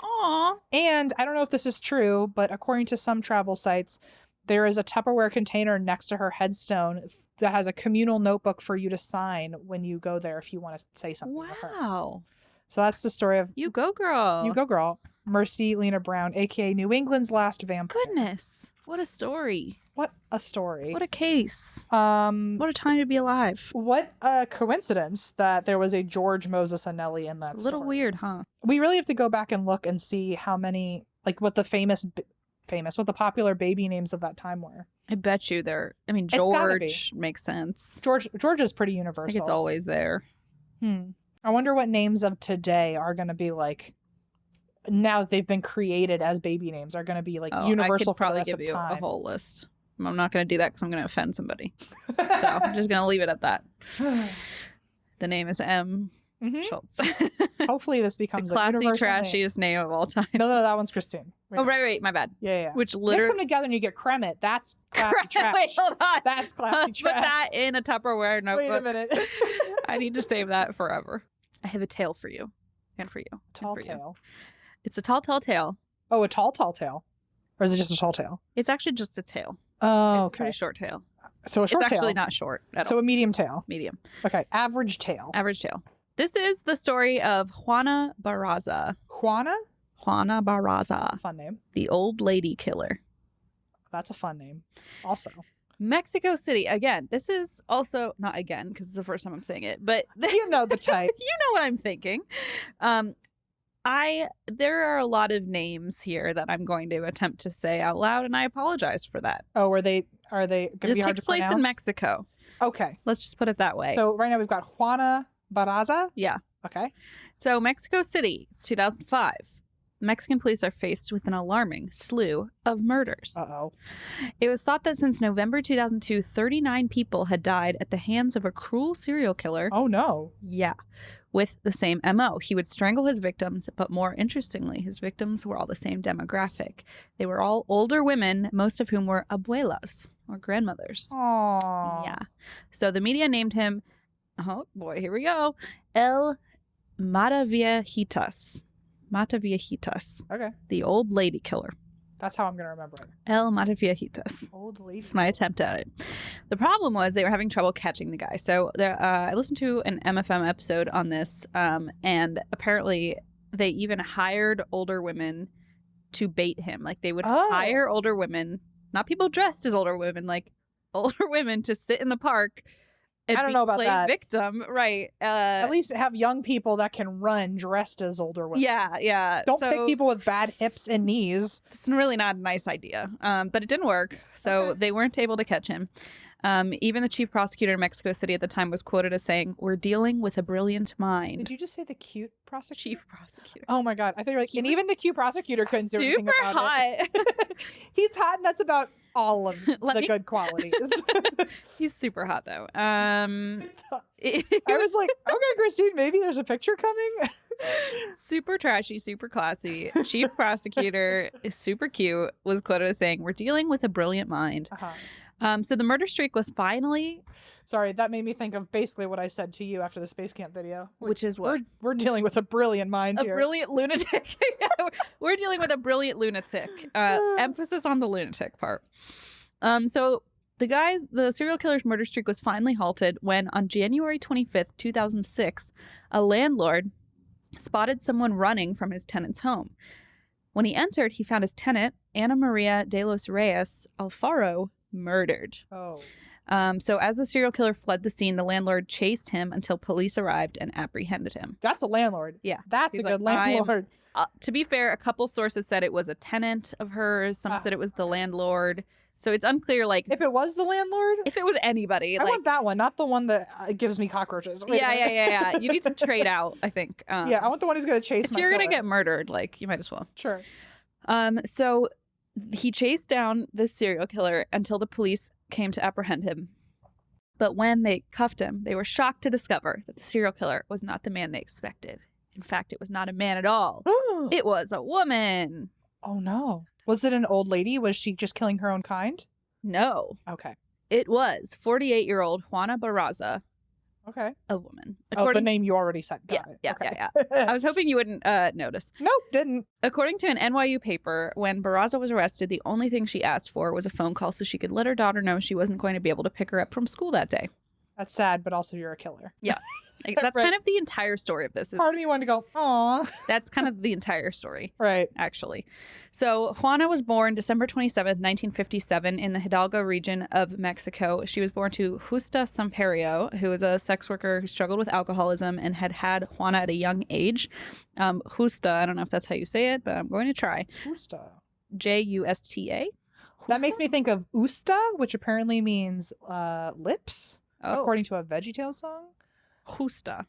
Aww. And I don't know if this is true, but according to some travel sites, there is a Tupperware container next to her headstone that has a communal notebook for you to sign when you go there if you want to say something to her. Wow. So that's the story of You go, girl. You go, girl. Mercy Lena Brown, aka New England's last vampire. Goodness. What a story. What a story. What a case. What a time to be alive. What a coincidence that there was a George Moses Anelli in that A little story. weird, huh? We really have to go back and look and see how many, like what the what the popular baby names of that time were. I bet you they're, I mean, It's gotta be. George makes sense. George is pretty I universal. think it's always there. I wonder what names of today are going to be like, now that they've been created as baby names, are going to be like universal for the rest of time. I could probably give you a whole list. I'm not going to do that because I'm going to offend somebody. So I'm just going to leave it at that. The name is M. Schultz. Hopefully this becomes the classy, a universal trashiest name of all time. No, that one's Christine. Oh, right, my bad. Yeah. Which Mix literally them together and you get Kremet. That's classy trash. Wait, hold on. That's classy Put trash. that in a Tupperware notebook. Wait a minute. I need to save that forever. I have a tale for you. And for you. Tall tale. It's a tall tale. Oh, a tall tale. Or is it just a tall tale? It's actually just a tale. Oh, it's a pretty short tale. So a short it's tail. actually not short at all. So a medium tail. Medium. Okay, average tail. Average tail. This is the story of Juana Barraza. Juana Barraza. That's a fun name. The old lady killer. That's a fun name. Also. Mexico City. Again, this is also, not again, because it's the first time I'm saying it, but You know the type. You know what I'm thinking. There are a lot of names here that I'm going to attempt to say out loud, and I apologize for that. Oh, are they going to be hard to pronounce? This takes place in Mexico. Okay. Let's just put it that way. So right now we've got Juana Barraza. Yeah. Okay. So Mexico City, it's 2005. Mexican police are faced with an alarming slew of murders. Uh-oh. It was thought that since November 2002, 39 people had died at the hands of a cruel serial killer. Oh, no. Yeah. With the same MO. He would strangle his victims, but more interestingly, his victims were all the same demographic. They were all older women, most of whom were abuelas, or grandmothers. Aww. Yeah. So the media named him, oh boy, here we go, El Mataviejitas. Mataviejitas. Okay. The old lady killer. That's how I'm going to remember it. El Mataviajitas. Old lady. It's my attempt at it. The problem was they were having trouble catching the guy. So I listened to an MFM episode on this, and apparently they even hired older women to bait him. Like they would hire older women, not people dressed as older women, like older women to sit in the park and I don't know about play that. victim. Right. At least have young people that can run dressed as older women. Yeah. Don't pick people with bad hips and knees. It's really not a nice idea. But it didn't work. So they weren't able to catch him. Even the chief prosecutor in Mexico City at the time was quoted as saying, "We're dealing with a brilliant mind." Did you just say the cute prosecutor? Chief prosecutor. Oh my God. I thought you were like, and even the cute prosecutor couldn't do anything about it. Super hot. He's hot, and that's about all of the good qualities. He's super hot, though. I was like, okay, Christine, maybe there's a picture coming. Super trashy, super classy. Chief prosecutor is super cute. Was quoted as saying, "We're dealing with a brilliant mind." So the murder streak was finally... Sorry, that made me think of basically what I said to you after the Space Camp video. Which is what? We're dealing with a brilliant mind here. A brilliant lunatic. We're dealing with a brilliant lunatic. Emphasis on the lunatic part. So the serial killer's murder streak was finally halted when on January 25th, 2006, a landlord spotted someone running from his tenant's home. When he entered, he found his tenant, Ana Maria de los Reyes Alfaro, murdered. So as the serial killer fled the scene, the landlord chased him until police arrived and apprehended him. That's a landlord. Yeah. That's a good landlord. To be fair, a couple sources said it was a tenant of hers. Some said it was the landlord. So it's unclear, like... If it was the landlord? If it was anybody. I want that one, not the one that gives me cockroaches. Yeah. You need to trade out, I think. Yeah, I want the one who's going to chase my If you're going to get murdered, like, you might as well. Sure. So he chased down this serial killer until the police came to apprehend him. But when they cuffed him, they were shocked to discover that the serial killer was not the man they expected. In fact, it was not a man at all. It was a woman. Oh, no. Was it an old lady? Was she just killing her own kind? No. Okay. It was 48-year-old Juana Barraza. Okay. A woman. The name you already said. Got it. Yeah. I was hoping you wouldn't notice. Nope, didn't. According to an NYU paper, when Barraza was arrested, the only thing she asked for was a phone call so she could let her daughter know she wasn't going to be able to pick her up from school that day. That's sad, but also you're a killer. Yeah. That's kind of the entire story of this. Part of me wanted to go, aw. That's kind of the entire story. Right. Actually. So Juana was born December 27th, 1957 in the Hidalgo region of Mexico. She was born to Justa Samperio, who was a sex worker who struggled with alcoholism and had Juana at a young age. Justa, I don't know if that's how you say it, but I'm going to try. Justa. Justa? That makes me think of usta, which apparently means lips, according to a VeggieTales song. Justa.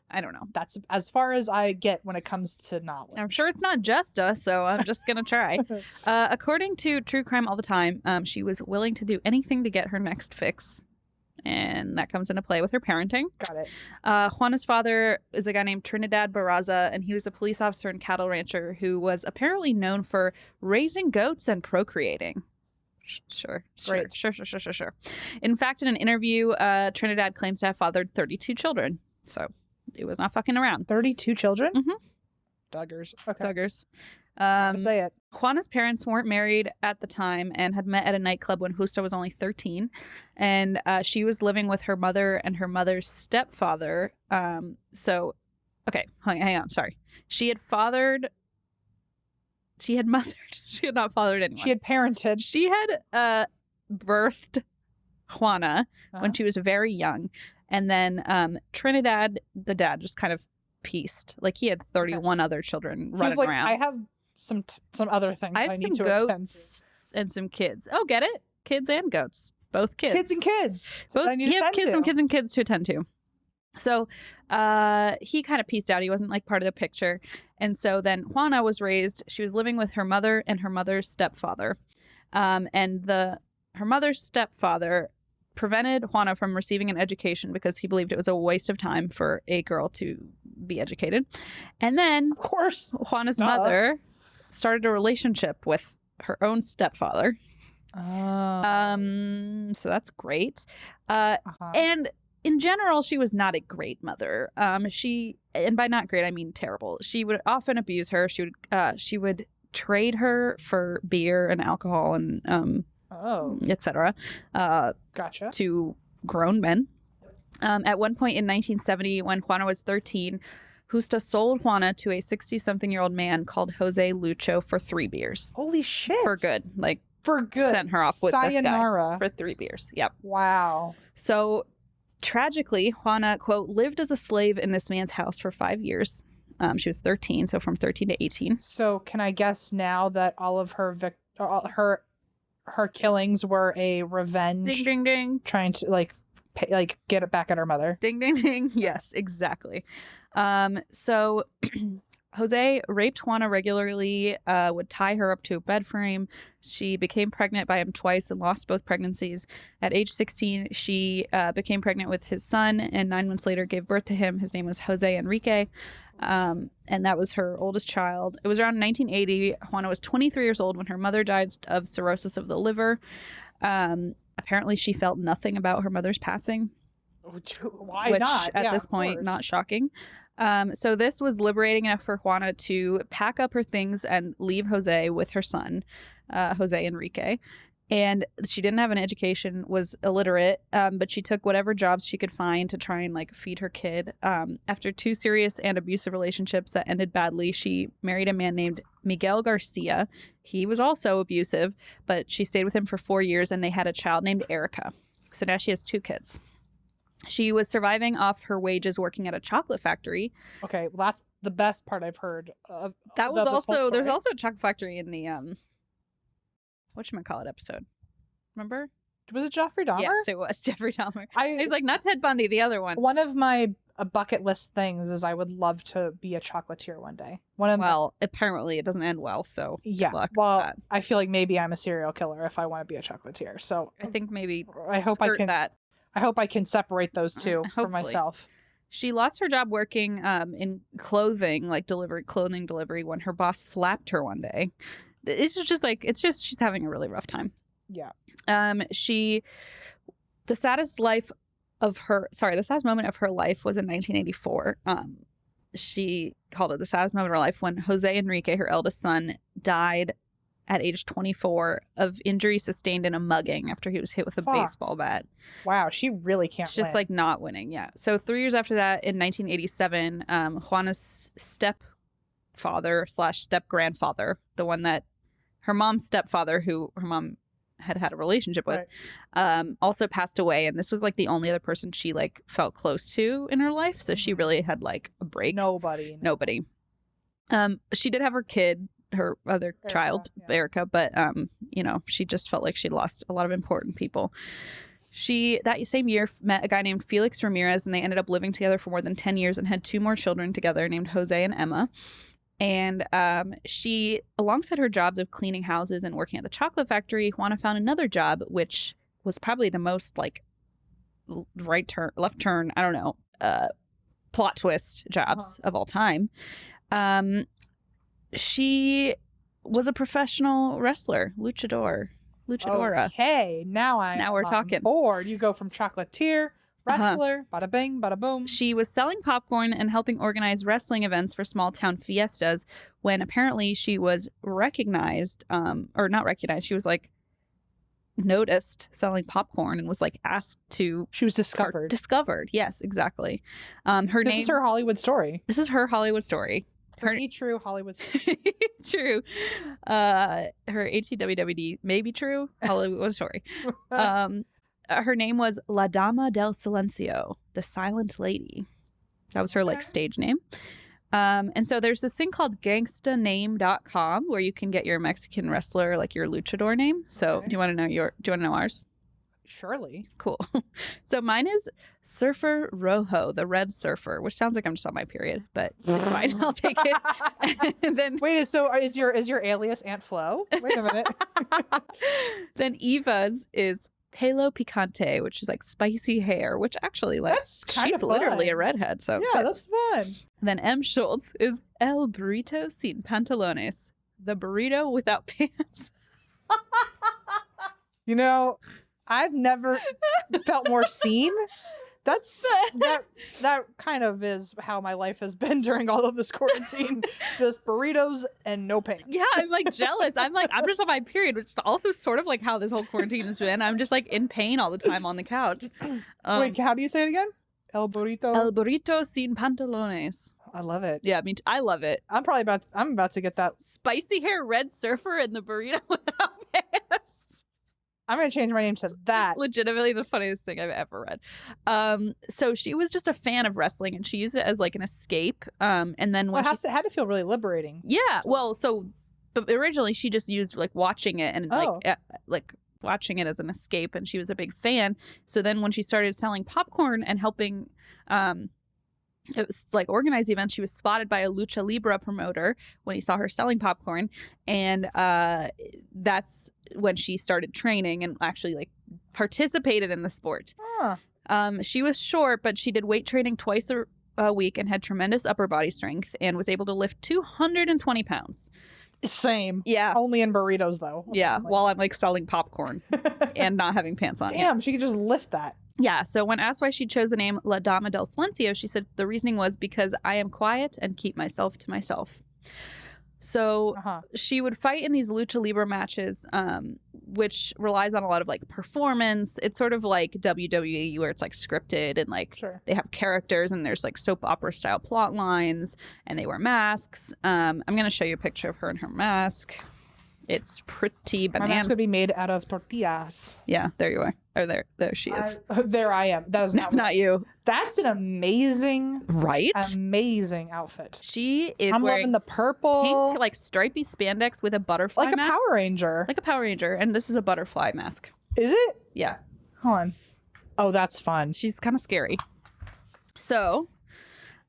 I don't know. That's as far as I get when it comes to knowledge. I'm sure it's not Justa, so I'm just going to try. According to True Crime All the Time, she was willing to do anything to get her next fix. And that comes into play with her parenting. Got it. Juana's father is a guy named Trinidad Barraza, and he was a police officer and cattle rancher who was apparently known for raising goats and procreating. Sure. In fact, in an interview, Trinidad claims to have fathered 32 children. So it was not fucking around. 32 children? Mm-hmm. Duggars. Okay. Duggars. Say it. Juana's parents weren't married at the time and had met at a nightclub when Justa was only 13. And she was living with her mother and her mother's stepfather. Hang on. Sorry. She had not fathered anyone. She had parented. She had birthed Juana when she was very young. And then Trinidad, the dad, just kind of pieced. Like he had 31 other children running around. I have some other things I have need some to attend goats and some kids. Oh, get it? Kids and goats. Both kids. Kids and kids. He had kids and kids to attend to. So he kind of pieced out. He wasn't like part of the picture. And so then Juana was raised. She was living with her mother and her mother's stepfather. Her mother's stepfather prevented Juana from receiving an education because he believed it was a waste of time for a girl to be educated. And then, of course, Juana's mother started a relationship with her own stepfather. So that's great. And in general, she was not a great mother. And by not great, I mean terrible. She would often abuse her. She would trade her for beer and alcohol and etc. Gotcha. To grown men. At one point in 1970, when Juana was 13, Justa sold Juana to a 60-something-year-old man called Jose Lucho for 3 beers. Holy shit. For good. Like, for good. Sent her off with Sayonara. this guy for 3 beers. Yep. Wow. So, tragically, Juana, quote, lived as a slave in this man's house for 5 years. She was 13, so from 13 to 18. So, can I guess now that all of her her killings were a revenge? Ding, ding, ding. Trying to, get it back at her mother. Ding, ding, ding. Yes, exactly. So Jose raped Juana regularly, would tie her up to a bed frame. She became pregnant by him twice and lost both pregnancies. At age 16, she became pregnant with his son, and 9 months later gave birth to him. His name was Jose Enrique, and that was her oldest child. It was around 1980. Juana was 23 years old when her mother died of cirrhosis of the liver. Apparently, she felt nothing about her mother's passing. Why which, not? At this point, not shocking. So this was liberating enough for Juana to pack up her things and leave Jose with her son, Jose Enrique. And she didn't have an education, was illiterate, but she took whatever jobs she could find to try and feed her kid. After 2 serious and abusive relationships that ended badly, she married a man named Miguel Garcia. He was also abusive, but she stayed with him for 4 years, and they had a child named Erica. So now she has 2 kids. She was surviving off her wages working at a chocolate factory. Okay, well, that's the best part I've heard. That was also, there's also a chocolate factory in the, whatchamacallit episode. Remember? Was it Jeffrey Dahmer? Yes, it was Jeffrey Dahmer. He's like, not Ted Bundy, the other one. One of my bucket list things is I would love to be a chocolatier one day. Well, apparently it doesn't end well, so yeah. Good luck well, with that. I feel like maybe I'm a serial killer if I want to be a chocolatier. So I think maybe I hope I can. That. I hope I can separate those two for Hopefully. myself. She lost her job working in clothing, clothing delivery, when her boss slapped her one day. It's just she's having a really rough time. Yeah. The saddest moment of her life was in 1984. She called it the saddest moment of her life when Jose Enrique, her eldest son, died at age 24 of injury sustained in a mugging after he was hit with a baseball bat. Wow, she really can't win. Just not winning, yeah. So 3 years after that, in 1987, Juana's stepfather / step-grandfather, the one that her mom's stepfather, who her mom had a relationship with, also passed away. And this was the only other person she felt close to in her life. So she really had a break. Nobody. She did have her kid, her other child, Erica, but she just felt like she lost a lot of important people. She, that same year, met a guy named Felix Ramirez, and they ended up living together for more than 10 years and had 2 more children together named Jose and Emma. And she, alongside her jobs of cleaning houses and working at the chocolate factory, Juana found another job, which was probably the most right turn, left turn, I don't know, plot twist jobs of all time. She was a professional wrestler, luchadora. Okay, now we're talking. Bored. You go from chocolatier, wrestler, bada bing, bada boom. She was selling popcorn and helping organize wrestling events for small town fiestas when apparently she was recognized, or not recognized. She was noticed selling popcorn and was asked to. She was discovered. Discovered, yes, exactly. This is her Hollywood story. This is her Hollywood story. Pretty true Hollywood story. True. Her HCWWD may be true Hollywood story. Her name was La Dama del Silencio, the Silent Lady. That was her stage name. And so there's this thing called gangstaname.com where you can get your Mexican wrestler, your luchador name. So do you want to know ours? Surely. Cool. So mine is Surfer Rojo, the Red Surfer, which sounds like I'm just on my period, but fine, I'll take it. And then wait, so is your alias Aunt Flo? Wait a minute. Then Eva's is Pelo Picante, which is spicy hair, which actually that's kind she's of literally a redhead. So yeah, that's fun. And then M. Schultz is El Burrito Sin Pantalones, the burrito without pants. I've never felt more seen that kind of is how my life has been during all of this quarantine. Just burritos and no pants. Yeah, I'm like jealous. I'm just on my period, which is also sort of like how this whole quarantine has been. I'm just like in pain all the time on the couch. Wait, how do you say it again? El burrito. El burrito sin pantalones. I love it. Yeah, I love it. I'm about to get that Spicy hair red surfer and the burrito without pants. I'm going to change my name to that. Legitimately the funniest thing I've ever read. So she was just a fan of wrestling and she used it as like an escape. And then when it had to feel really liberating. Yeah. Well, but originally she just used like watching it and like watching it as an escape, and she was a big fan. So then when she started selling popcorn and helping it was like organized events, she was spotted by a lucha libre promoter when he saw her selling popcorn, and that's when she started training and actually like participated in the sport. She was short, but she did weight training twice a week and had tremendous upper body strength and was able to lift 220 pounds. Same. Yeah. Only in burritos though. Yeah. While I'm like selling popcorn and not having pants on. Damn, she could just lift that. Yeah, so when asked why she chose the name La Dama del Silencio, she said the reasoning was because I am quiet and keep myself to myself. So she would fight in these lucha libre matches, which relies on a lot of like performance. It's sort of like WWE where it's like scripted and like they have characters and there's like soap opera style plot lines and they wear masks. I'm going to show you a picture of her in her mask. It's pretty banana. My mask would be made out of tortillas. Yeah, there you are. Or there she is. There I am. That's not you. That's an amazing, amazing outfit. She is. I'm loving the purple, pink, like stripy spandex with a butterfly, like mask. A Power Ranger, like a Power Ranger. And this is a butterfly mask. Is it? Yeah. Hold on. Oh, that's fun. She's kind of scary. So,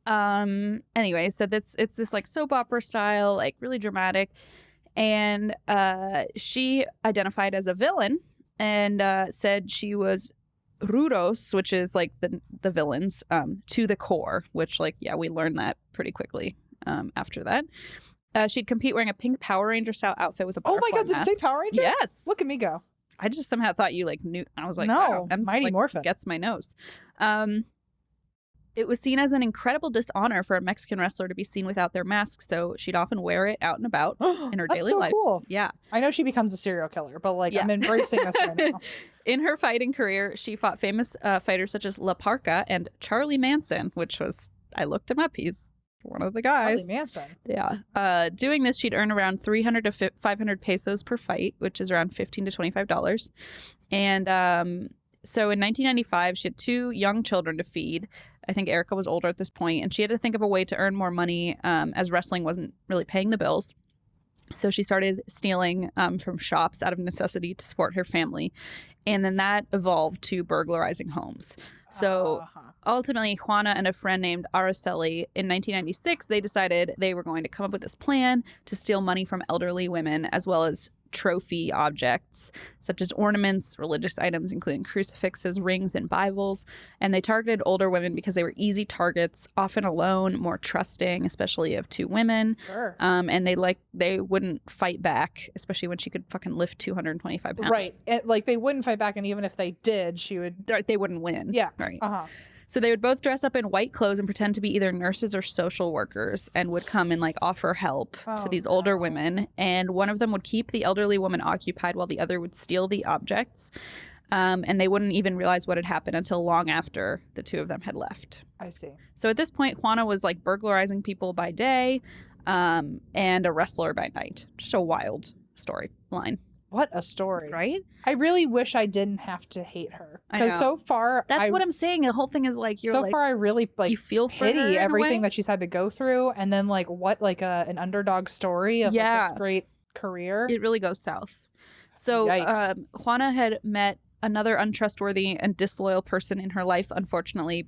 anyway, so it's this like soap opera style, like really dramatic. And she identified as a villain and said she was rudos, which is like the villains, to the core, which like, yeah, we learned that pretty quickly after that. She'd compete wearing a pink Power Ranger style outfit with a butterfly Oh my God, did it say Power Ranger? Yes. Look at me go. I just somehow thought you like knew. I was like, no, wow, I'm Mighty like, Morphin gets my nose. It was seen as an incredible dishonor for a Mexican wrestler to be seen without their mask, so she'd often wear it out and about in her daily life. Cool. Yeah. I know she becomes a serial killer, but like I'm embracing this right now. In her fighting career, she fought famous fighters such as La Parca and Charlie Manson, which was, I looked him up. He's one of the guys. Charlie Manson. Yeah. Doing this, she'd earn around 300 to 500 pesos per fight, which is around $15 to $25. And so in 1995, she had 2 young children to feed. I think Erica was older at this point, and she had to think of a way to earn more money as wrestling wasn't really paying the bills. So she started stealing from shops out of necessity to support her family. And then that evolved to burglarizing homes. So ultimately, Juana and a friend named Araceli, in 1996, they decided they were going to come up with this plan to steal money from elderly women as well as trophy objects such as ornaments, religious items, including crucifixes, rings, and Bibles. And they targeted older women because they were easy targets, often alone, more trusting, especially of 2 women. Sure. And they wouldn't fight back, especially when she could fucking lift 225 pounds. Right. Like they wouldn't fight back, and even if they did, they wouldn't win. Yeah. Right. So they would both dress up in white clothes and pretend to be either nurses or social workers and would come and like offer help to these older women. And one of them would keep the elderly woman occupied while the other would steal the objects. And they wouldn't even realize what had happened until long after the 2 of them had left. I see. So at this point, Juana was like burglarizing people by day and a wrestler by night. Just a wild storyline. What a story. Right? I really wish I didn't have to hate her. Because so far... That's what I'm saying. The whole thing is like, you're so far I really like you feel pity everything that she's had to go through. And then like what, like an underdog story of like, this great career. It really goes south. So Juana had met another untrustworthy and disloyal person in her life. Unfortunately,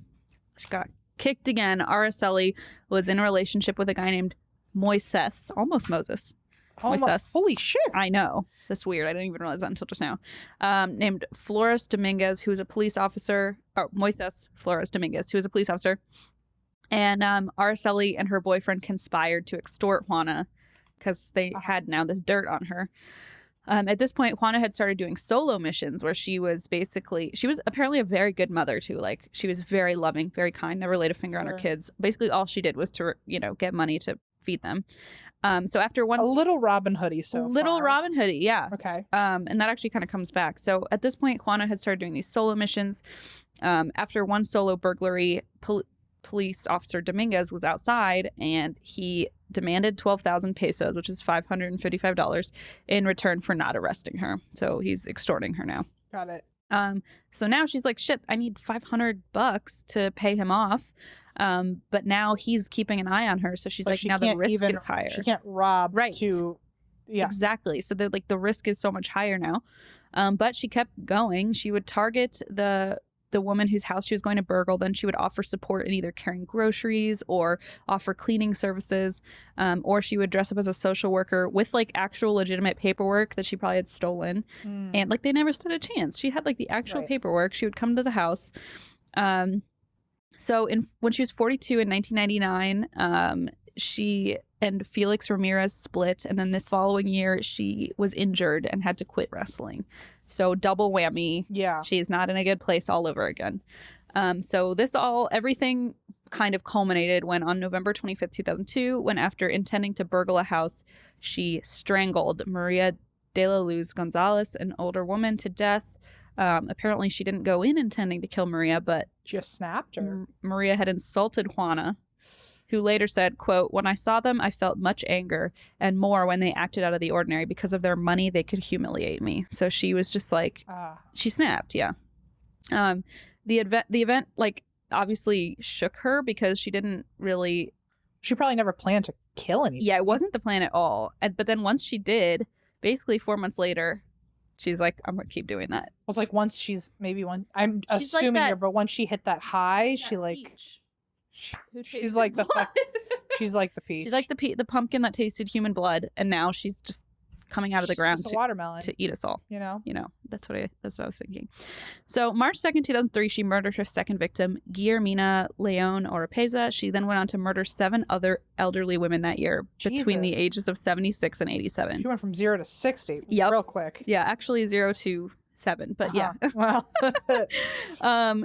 she got kicked again. Araceli was in a relationship with a guy named Moises. Almost Moses. Moises. Holy shit. I know. That's weird. I didn't even realize that until just now. Named Flores Dominguez, who was a police officer. Or Moises Flores Dominguez, who was a police officer. And Araceli and her boyfriend conspired to extort Juana because they had now this dirt on her. At this point, Juana had started doing solo missions where she was apparently a very good mother too. Like, she was very loving, very kind, never laid a finger on her kids. Basically, all she did was to, get money to feed them. So after one... A little Robin Hoodie Robin Hoodie, yeah. Okay. And that actually kind of comes back. So at this point, Juana had started doing these solo missions. After one solo burglary, police officer Dominguez was outside and he demanded 12,000 pesos, which is $555, in return for not arresting her. So he's extorting her now. Got it. So now she's like, shit, I need $500 to pay him off. But now he's keeping an eye on her. So she's like, now the risk is higher. She can't rob right. Yeah. Exactly. So the risk is so much higher now. But she kept going. She would target the woman whose house she was going to burgle. Then she would offer support in either carrying groceries or offer cleaning services. Or she would dress up as a social worker with like actual legitimate paperwork that she probably had stolen. And like, they never stood a chance. She had like the actual paperwork. She would come to the house. So when she was 42 in 1999, she and Felix Ramirez split. And then the following year, she was injured and had to quit wrestling. So double whammy. Yeah. She's not in a good place all over again. So everything kind of culminated when on November 25th, 2002, when after intending to burgle a house, she strangled Maria de la Luz Gonzalez, an older woman, to death. Apparently she didn't go in intending to kill Maria, but just snapped her. Maria had insulted Juana, who later said, quote, "When I saw them, I felt much anger and more when they acted out of the ordinary. Because of their money, they could humiliate me." So she was just like, she snapped. Yeah. The event like obviously shook her because she probably never planned to kill anyone. Yeah, it wasn't the plan at all. But then once she did, basically 4 months later, she's like, I'm going to keep doing that. It was like once I'm assuming like here, but once she hit that high, she like... She's like the she's like the peach. She's like the pumpkin that tasted human blood, and now she's just coming out of the ground just a watermelon to eat us all. You know, that's what I was thinking. So March 2nd, 2003, she murdered her second victim, Guillermina Leon Oropeza. She then went on to murder 7 other elderly women that year between the ages of 76 and 87. She went from 0 to 60 real quick. Yeah, actually 0 to 7, but yeah. Well,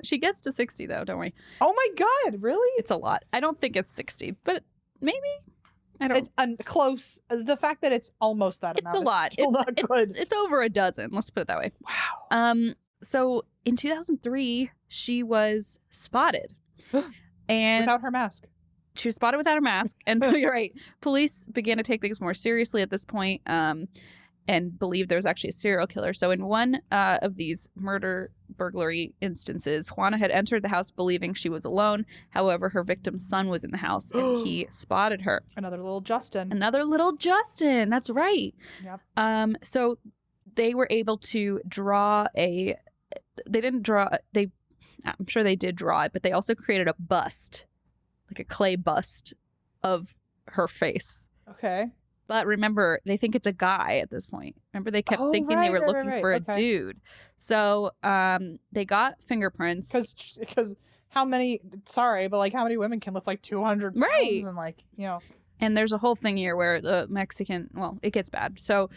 she gets to 60 though, don't worry. Oh my God, really? It's a lot. I don't think it's 60, but maybe. I don't. It's close. The fact that it's almost that amount. It's a lot. Still not good. It's over a dozen. Let's put it that way. Wow. So in 2003, she was spotted, and without her mask. She was spotted without her mask, and you're right. Police began to take things more seriously at this point. And believed there was actually a serial killer. So in one of these burglary instances, Juana had entered the house believing she was alone. However, her victim's son was in the house and he spotted her. Another little Justin. That's right. Yep. So they were able to I'm sure they did draw it, but they also created a bust, like a clay bust of her face. Okay. But remember, they think it's a guy at this point. Remember, they kept thinking they were looking for a dude. So they got fingerprints. Because how many, sorry, but like how many women can lift like 200 pounds? Right. And like, And there's a whole thing here where the Mexican, it gets bad. So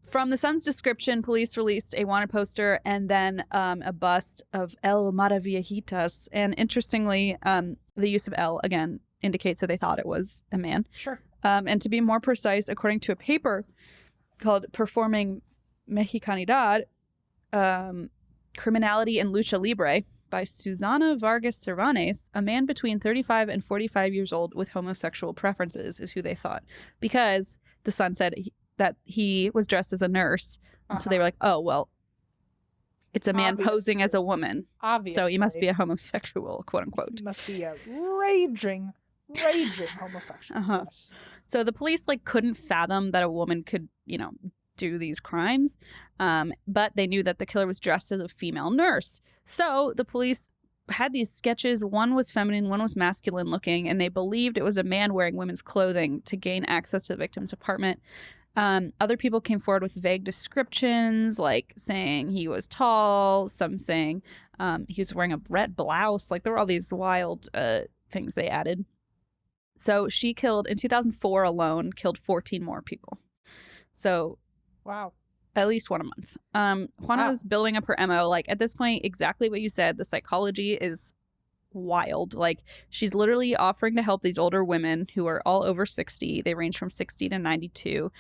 from the son's description, police released a wanted poster and then a bust of El Maravillitas. And interestingly, the use of El, again, indicates that they thought it was a man. Sure. And to be more precise, according to a paper called Performing Mexicanidad, Criminality and Lucha Libre by Susana Vargas Cervantes, a man between 35 and 45 years old with homosexual preferences is who they thought. Because the son said that he was dressed as a nurse. And so they were like, oh, well, it's a man posing as a woman. Obviously. So he must be a homosexual, quote unquote. He must be a raging homosexual. Yes. So the police couldn't fathom that a woman could, do these crimes. But they knew that the killer was dressed as a female nurse. So the police had these sketches. One was feminine, one was masculine looking, and they believed it was a man wearing women's clothing to gain access to the victim's apartment. Other people came forward with vague descriptions, like saying he was tall, some saying he was wearing a red blouse. There were all these wild things they added. So she in 2004 alone, killed 14 more people. So, wow. At least one a month. Juana was building up her MO. Like, at this point, exactly what you said, the psychology is wild. Like, she's literally offering to help these older women who are all over 60. They range from 60 to 92.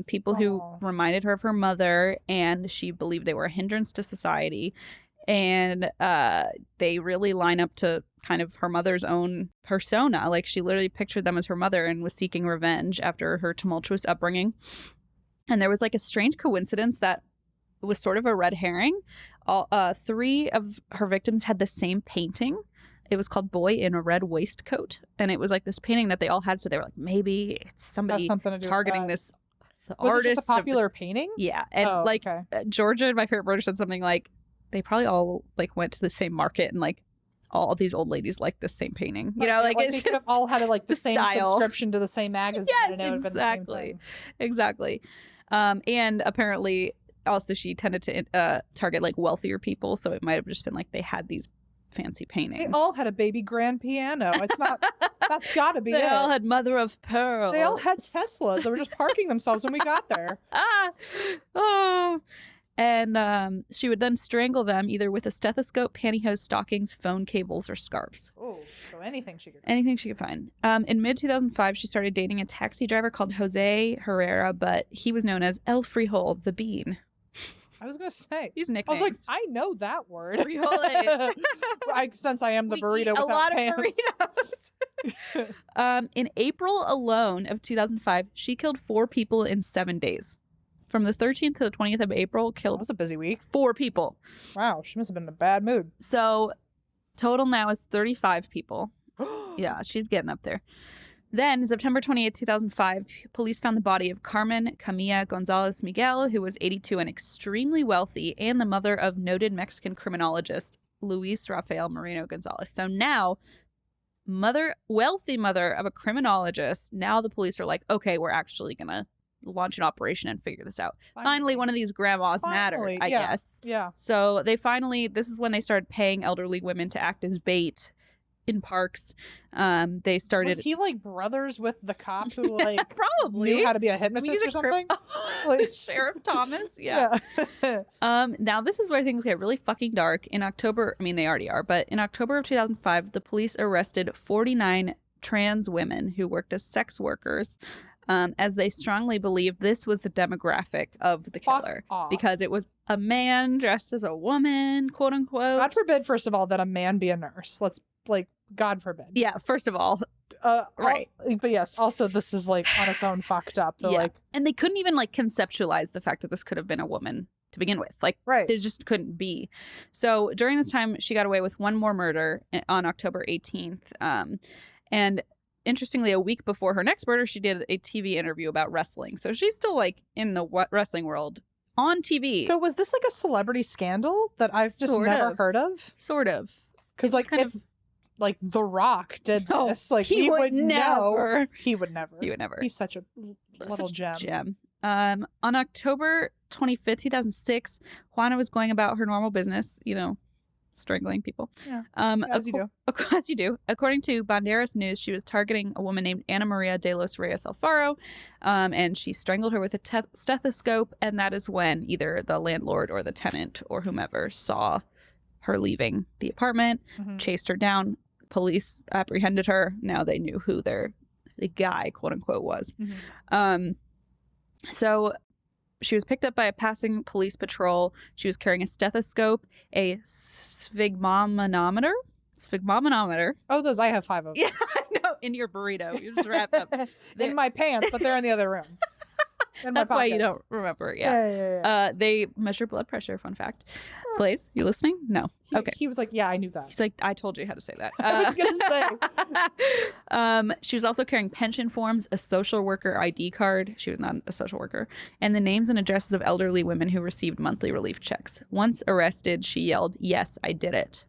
People who reminded her of her mother, and she believed they were a hindrance to society. And they really line up to kind of her mother's own persona. Like, she literally pictured them as her mother and was seeking revenge after her tumultuous upbringing. And there was like a strange coincidence that was sort of a red herring. 3 of her victims had the same painting. It was called Boy in a Red Waistcoat. And it was like this painting that they all had. So they were like, maybe it's somebody targeting this. The was artist it just a popular painting? Yeah. And Georgia, my favorite brother, said something like, they probably all like went to the same market and like all these old ladies like the same painting. You know, like it's they could have all had like the same style. Subscription to the same magazine. Yes, and it would have been the same thing. Exactly. And apparently also she tended to target like wealthier people. So it might have just been like they had these fancy paintings. They all had a baby grand piano. It's not, that's gotta be they it. They all had mother of pearl. They all had Teslas. They were just parking themselves when we got there. And she would then strangle them either with a stethoscope, pantyhose, stockings, phone cables, or scarves. Oh, so anything she could find. Anything she could find. In mid-2005, she started dating a taxi driver called Jose Herrera, but he was known as El Frijol, the Bean. I was going to say. These nicknames. I was like, I know that word. Frijoles. Since I am the burrito without a lot pants. of burritos. In April alone of 2005, she killed 4 people in 7 days. From the 13th to the 20th of April, killed... That was a busy week. 4 people. Wow, she must have been in a bad mood. So, total now is 35 people. Yeah, she's getting up there. Then, September 28th, 2005, police found the body of Carmen Camilla Gonzalez Miguel, who was 82 and extremely wealthy, and the mother of noted Mexican criminologist Luis Rafael Moreno Gonzalez. So now, wealthy mother of a criminologist, now the police are like, okay, we're actually going to launch an operation and figure this out. Finally, one of these grandmas mattered, I guess. Yeah. So this is when they started paying elderly women to act as bait in parks. They started... Was he like brothers with the cop who like probably knew how to be a hypnotist or something? Sheriff Thomas? Yeah. Now this is where things get really fucking dark. In October, I mean they already are, but in October of 2005, the police arrested 49 trans women who worked as sex workers, as they strongly believed this was the demographic of the killer. Because it was a man dressed as a woman, quote unquote. God forbid, first of all, that a man be a nurse. Let's God forbid. Yeah, first of all. Right. But yes, also this is like on its own fucked up. And they couldn't even like conceptualize the fact that this could have been a woman to begin with. Like, there just couldn't be. So during this time, she got away with one more murder on October 18th. And interestingly, a week before her next murder, she did a TV interview about wrestling. So she's still like in the wrestling world on TV. So was this like a celebrity scandal that I've just never heard of? Sort of. Because like if like The Rock did this, like he would never know. He would never. He's such a little gem. On October 25th, 2006, Juana was going about her normal business, strangling people. Yeah. As you do. As you do. According to Banderas News, she was targeting a woman named Ana Maria de los Reyes Alfaro, and she strangled her with a stethoscope, and that is when either the landlord or the tenant or whomever saw her leaving the apartment, chased her down. Police apprehended her. Now they knew who the guy, quote unquote, was. So she was picked up by a passing police patrol. She was carrying a stethoscope, a sphygmomanometer. Oh, those, I have 5 of those. Yeah, I know. In your burrito. You just wrapped up. In my pants, but they're in the other room. That's why you don't remember. Yeah. They measure blood pressure. Fun fact. Blaze, you listening? No. Okay. He was like, yeah, I knew that. He's like, I told you how to say that. I was going to say. She was also carrying pension forms, a social worker ID card. She was not a social worker. And the names and addresses of elderly women who received monthly relief checks. Once arrested, she yelled, "Yes, I did it."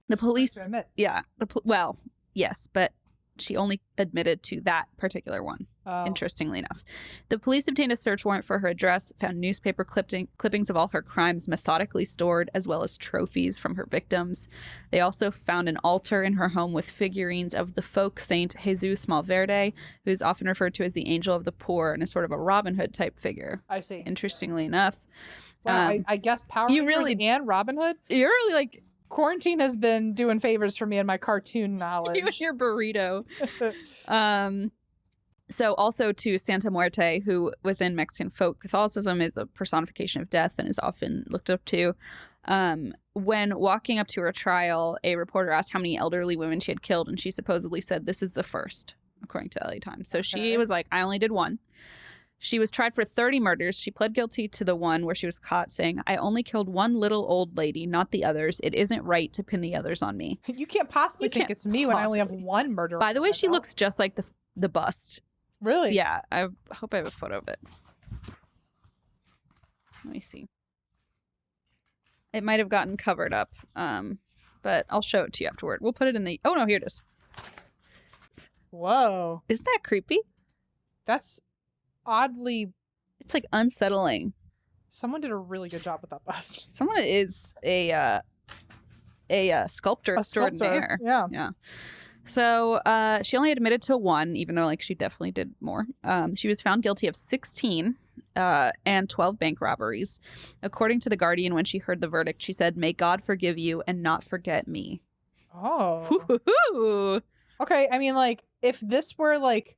The police. Admit. Yeah. Well, yes, but she only admitted to that particular one. Interestingly enough. The police obtained a search warrant for her address, found newspaper clippings of all her crimes methodically stored, as well as trophies from her victims. They also found an altar in her home with figurines of the folk saint Jesus Malverde, who is often referred to as the angel of the poor and is sort of a Robin Hood type figure. I see. Interestingly enough. Wow, I guess Power Rangers and Robin Hood? You're really like... Quarantine has been doing favors for me in my cartoon knowledge. You and your burrito. So also to Santa Muerte, who within Mexican folk Catholicism is a personification of death and is often looked up to. When walking up to her trial, a reporter asked how many elderly women she had killed, and she supposedly said, "This is the first," according to LA Times. So she was like, "I only did one." She was tried for 30 murders. She pled guilty to the one where she was caught saying, "I only killed one little old lady, not the others. It isn't right to pin the others on me." You can't possibly think it's me when I only have one murder. By the way, she looks just like the bust. Really? Yeah. I hope I have a photo of it. Let me see. It might have gotten covered up, but I'll show it to you afterward. We'll put it in the... Oh, no, here it is. Whoa. Isn't that creepy? That's oddly... It's like unsettling. Someone did a really good job with that bust. Someone is a sculptor extraordinaire. Yeah. Yeah. So she only admitted to one, even though like she definitely did more. She was found guilty of 16 and 12 bank robberies. According to The Guardian, when she heard the verdict, she said, "May God forgive you and not forget me." Oh. Hoo-hoo-hoo. Okay, I mean, like, if this were like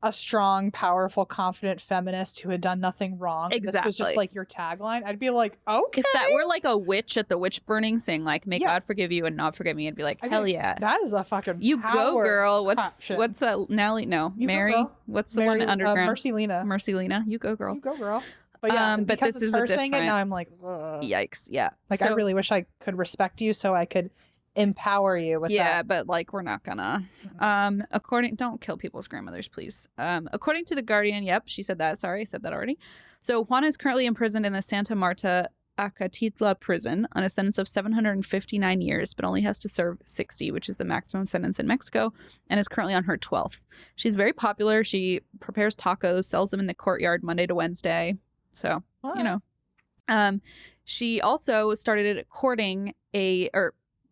a strong, powerful, confident feminist who had done nothing wrong, exactly. This was just like your tagline, I'd be like, okay. If that were like a witch at the witch burning saying like, "May God forgive you and not forget me," I'd be like, hell yeah. That is a fucking You go, girl. What's that? Nelly? No. You Mary? go, What's the one underground? Mercy Lena. Mercy Lena. You go, girl. You go, girl. But yeah, but because this it's is her a saying different... it, now I'm like, ugh. Yikes. Yeah. Like, I really wish I could respect you so I could empower you with that. Yeah, but like we're not gonna. Don't kill people's grandmothers, please. According to The Guardian, yep, she said that. Sorry, I said that already. So Juana is currently imprisoned in the Santa Marta Acatitla prison on a sentence of 759 years, but only has to serve 60, which is the maximum sentence in Mexico, and is currently on her 12th. She's very popular. She prepares tacos, sells them in the courtyard Monday to Wednesday. So, you know. She also started courting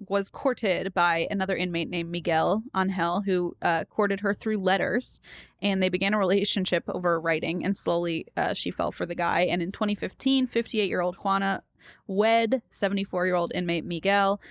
was courted by another inmate named Miguel Angel, who courted her through letters, and they began a relationship over writing, and slowly she fell for the guy. And in 2015, 58-year-old Juana wed 74-year-old inmate Miguel,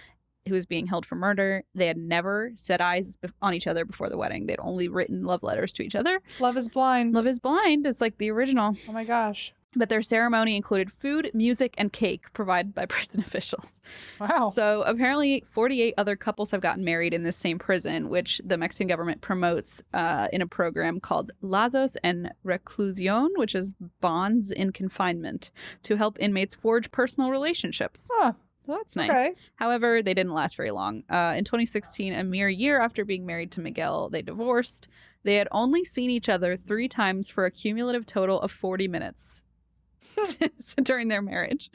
who was being held for murder. They had never set eyes on each other before the wedding. They'd only written love letters to each other. Love is blind. Love is blind. It's like the original. Oh my gosh. But their ceremony included food, music, and cake provided by prison officials. Wow. So apparently 48 other couples have gotten married in this same prison, which the Mexican government promotes in a program called Lazos en Reclusión, which is bonds in confinement, to help inmates forge personal relationships. Huh. So that's nice. Okay. However, they didn't last very long. In 2016, a mere year after being married to Miguel, they divorced. They had only seen each other 3 times for a cumulative total of 40 minutes. During their marriage.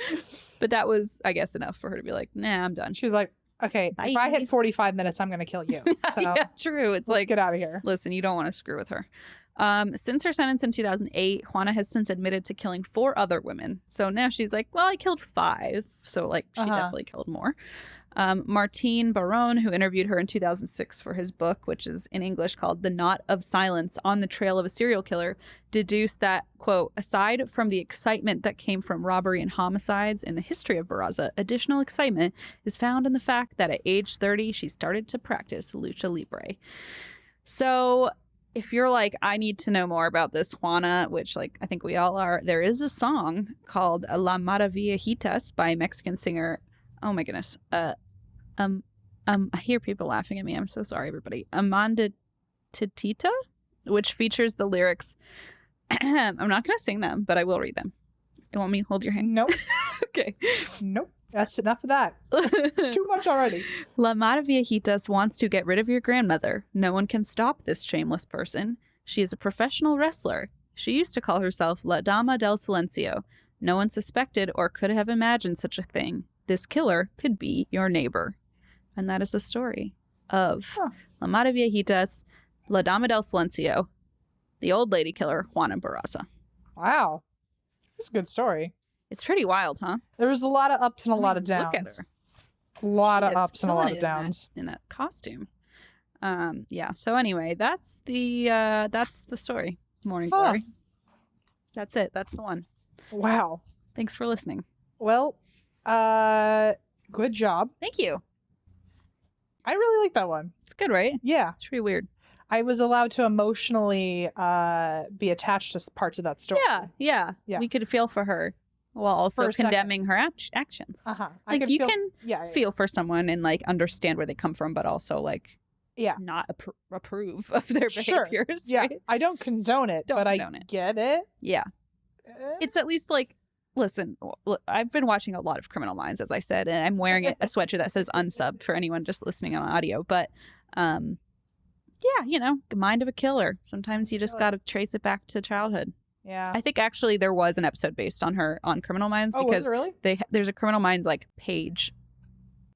But that was, I guess, enough for her to be like, nah, I'm done. She was like, okay, Bye. if I hit 45 minutes, I'm going to kill you. So yeah, true. It's like, get out of here. Listen, you don't want to screw with her. Since her sentence in 2008, Juana has since admitted to killing 4 other women. So now she's like, well, I killed 5. So like she definitely killed more. Martín Barón, who interviewed her in 2006 for his book, which is in English called The Knot of Silence on the Trail of a Serial Killer, deduced that, quote, aside from the excitement that came from robbery and homicides in the history of Barraza, additional excitement is found in the fact that at age 30, she started to practice lucha libre. So if you're like, I need to know more about this Juana, which like I think we all are, there is a song called La Maravillajitas by Mexican singer. Oh my goodness. I hear people laughing at me. I'm so sorry, everybody. Amanda Titita, which features the lyrics. I'm not going to sing them, but I will read them. You want me to hold your hand? Nope. Okay. Nope. That's enough of that. Too much already. La Maravillajitas wants to get rid of your grandmother. No one can stop this shameless person. She is a professional wrestler. She used to call herself La Dama del Silencio. No one suspected or could have imagined such a thing. This killer could be your neighbor. And that is the story of La Maravillajitas, La Dama del Silencio. the old lady killer, Juana Barraza. Wow. That's a good story. It's pretty wild, huh? There was a lot of ups and a lot of downs. Look at her. A lot of She is ups and a lot killing of it downs. in that costume. Yeah. So anyway, that's the story. Morning Glory. That's it. That's the one. Wow. Thanks for listening. Well, good job. Thank you. I really like that one. It's good, right? Yeah. It's pretty weird. I was allowed to emotionally be attached to parts of that story. Yeah. We could feel for her while also condemning her actions. Like you can feel for someone and like understand where they come from, but also like not approve of their behaviors. Yeah, right? I don't condone it, but I get it. Yeah, it's at least like, listen, I've been watching a lot of Criminal Minds, as I said, and I'm wearing a sweatshirt that says unsub for anyone just listening on audio. But yeah, you know, mind of a killer. Sometimes you just got to trace it back to childhood. Yeah, I think actually there was an episode based on her on Criminal Minds because was it really? There's a Criminal Minds like page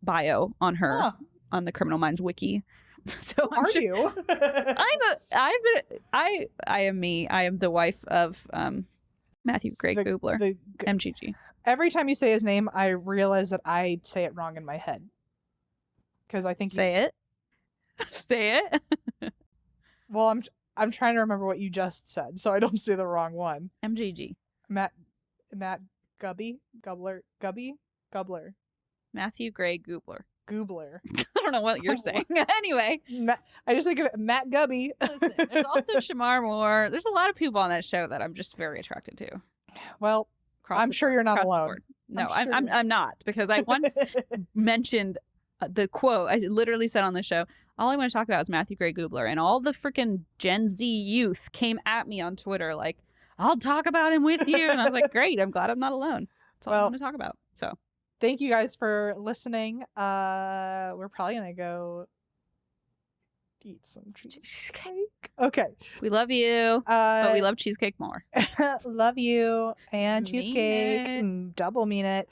bio on her on the Criminal Minds wiki. So Who are you? I am me. I am the wife of Matthew Gray Gubler, MGG. Every time you say his name, I realize that I say it wrong in my head. Because I think Say it. Well, I'm trying to remember what you just said, so I don't say the wrong one. MGG. Matt Gubby? Gubler. Matthew Gray Gubler. I don't know what you're saying. Anyway. I just think of it, Matt Gubby. Listen, there's also Shamar Moore. There's a lot of people on that show that I'm just very attracted to. Well, I'm sure you're not alone. No, I'm not, because I once mentioned the quote. I literally said on the show, all I want to talk about is Matthew Gray Gubler, and all the freaking Gen Z youth came at me on Twitter like, I'll talk about him with you. And I was like, great, I'm glad I'm not alone. That's all I want to talk about. So thank you guys for listening. We're probably gonna go eat some cheesecake. Okay. We love you, but we love cheesecake more. Love you and cheesecake. And double mean it.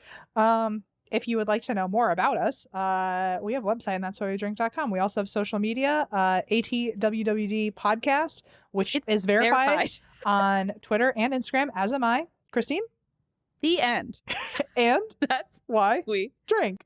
If you would like to know more about us, we have a website, and that's whywedrink.com. We also have social media, ATWWD podcast, which is verified on Twitter and Instagram, as am I. Christine? The end. And that's why we drink.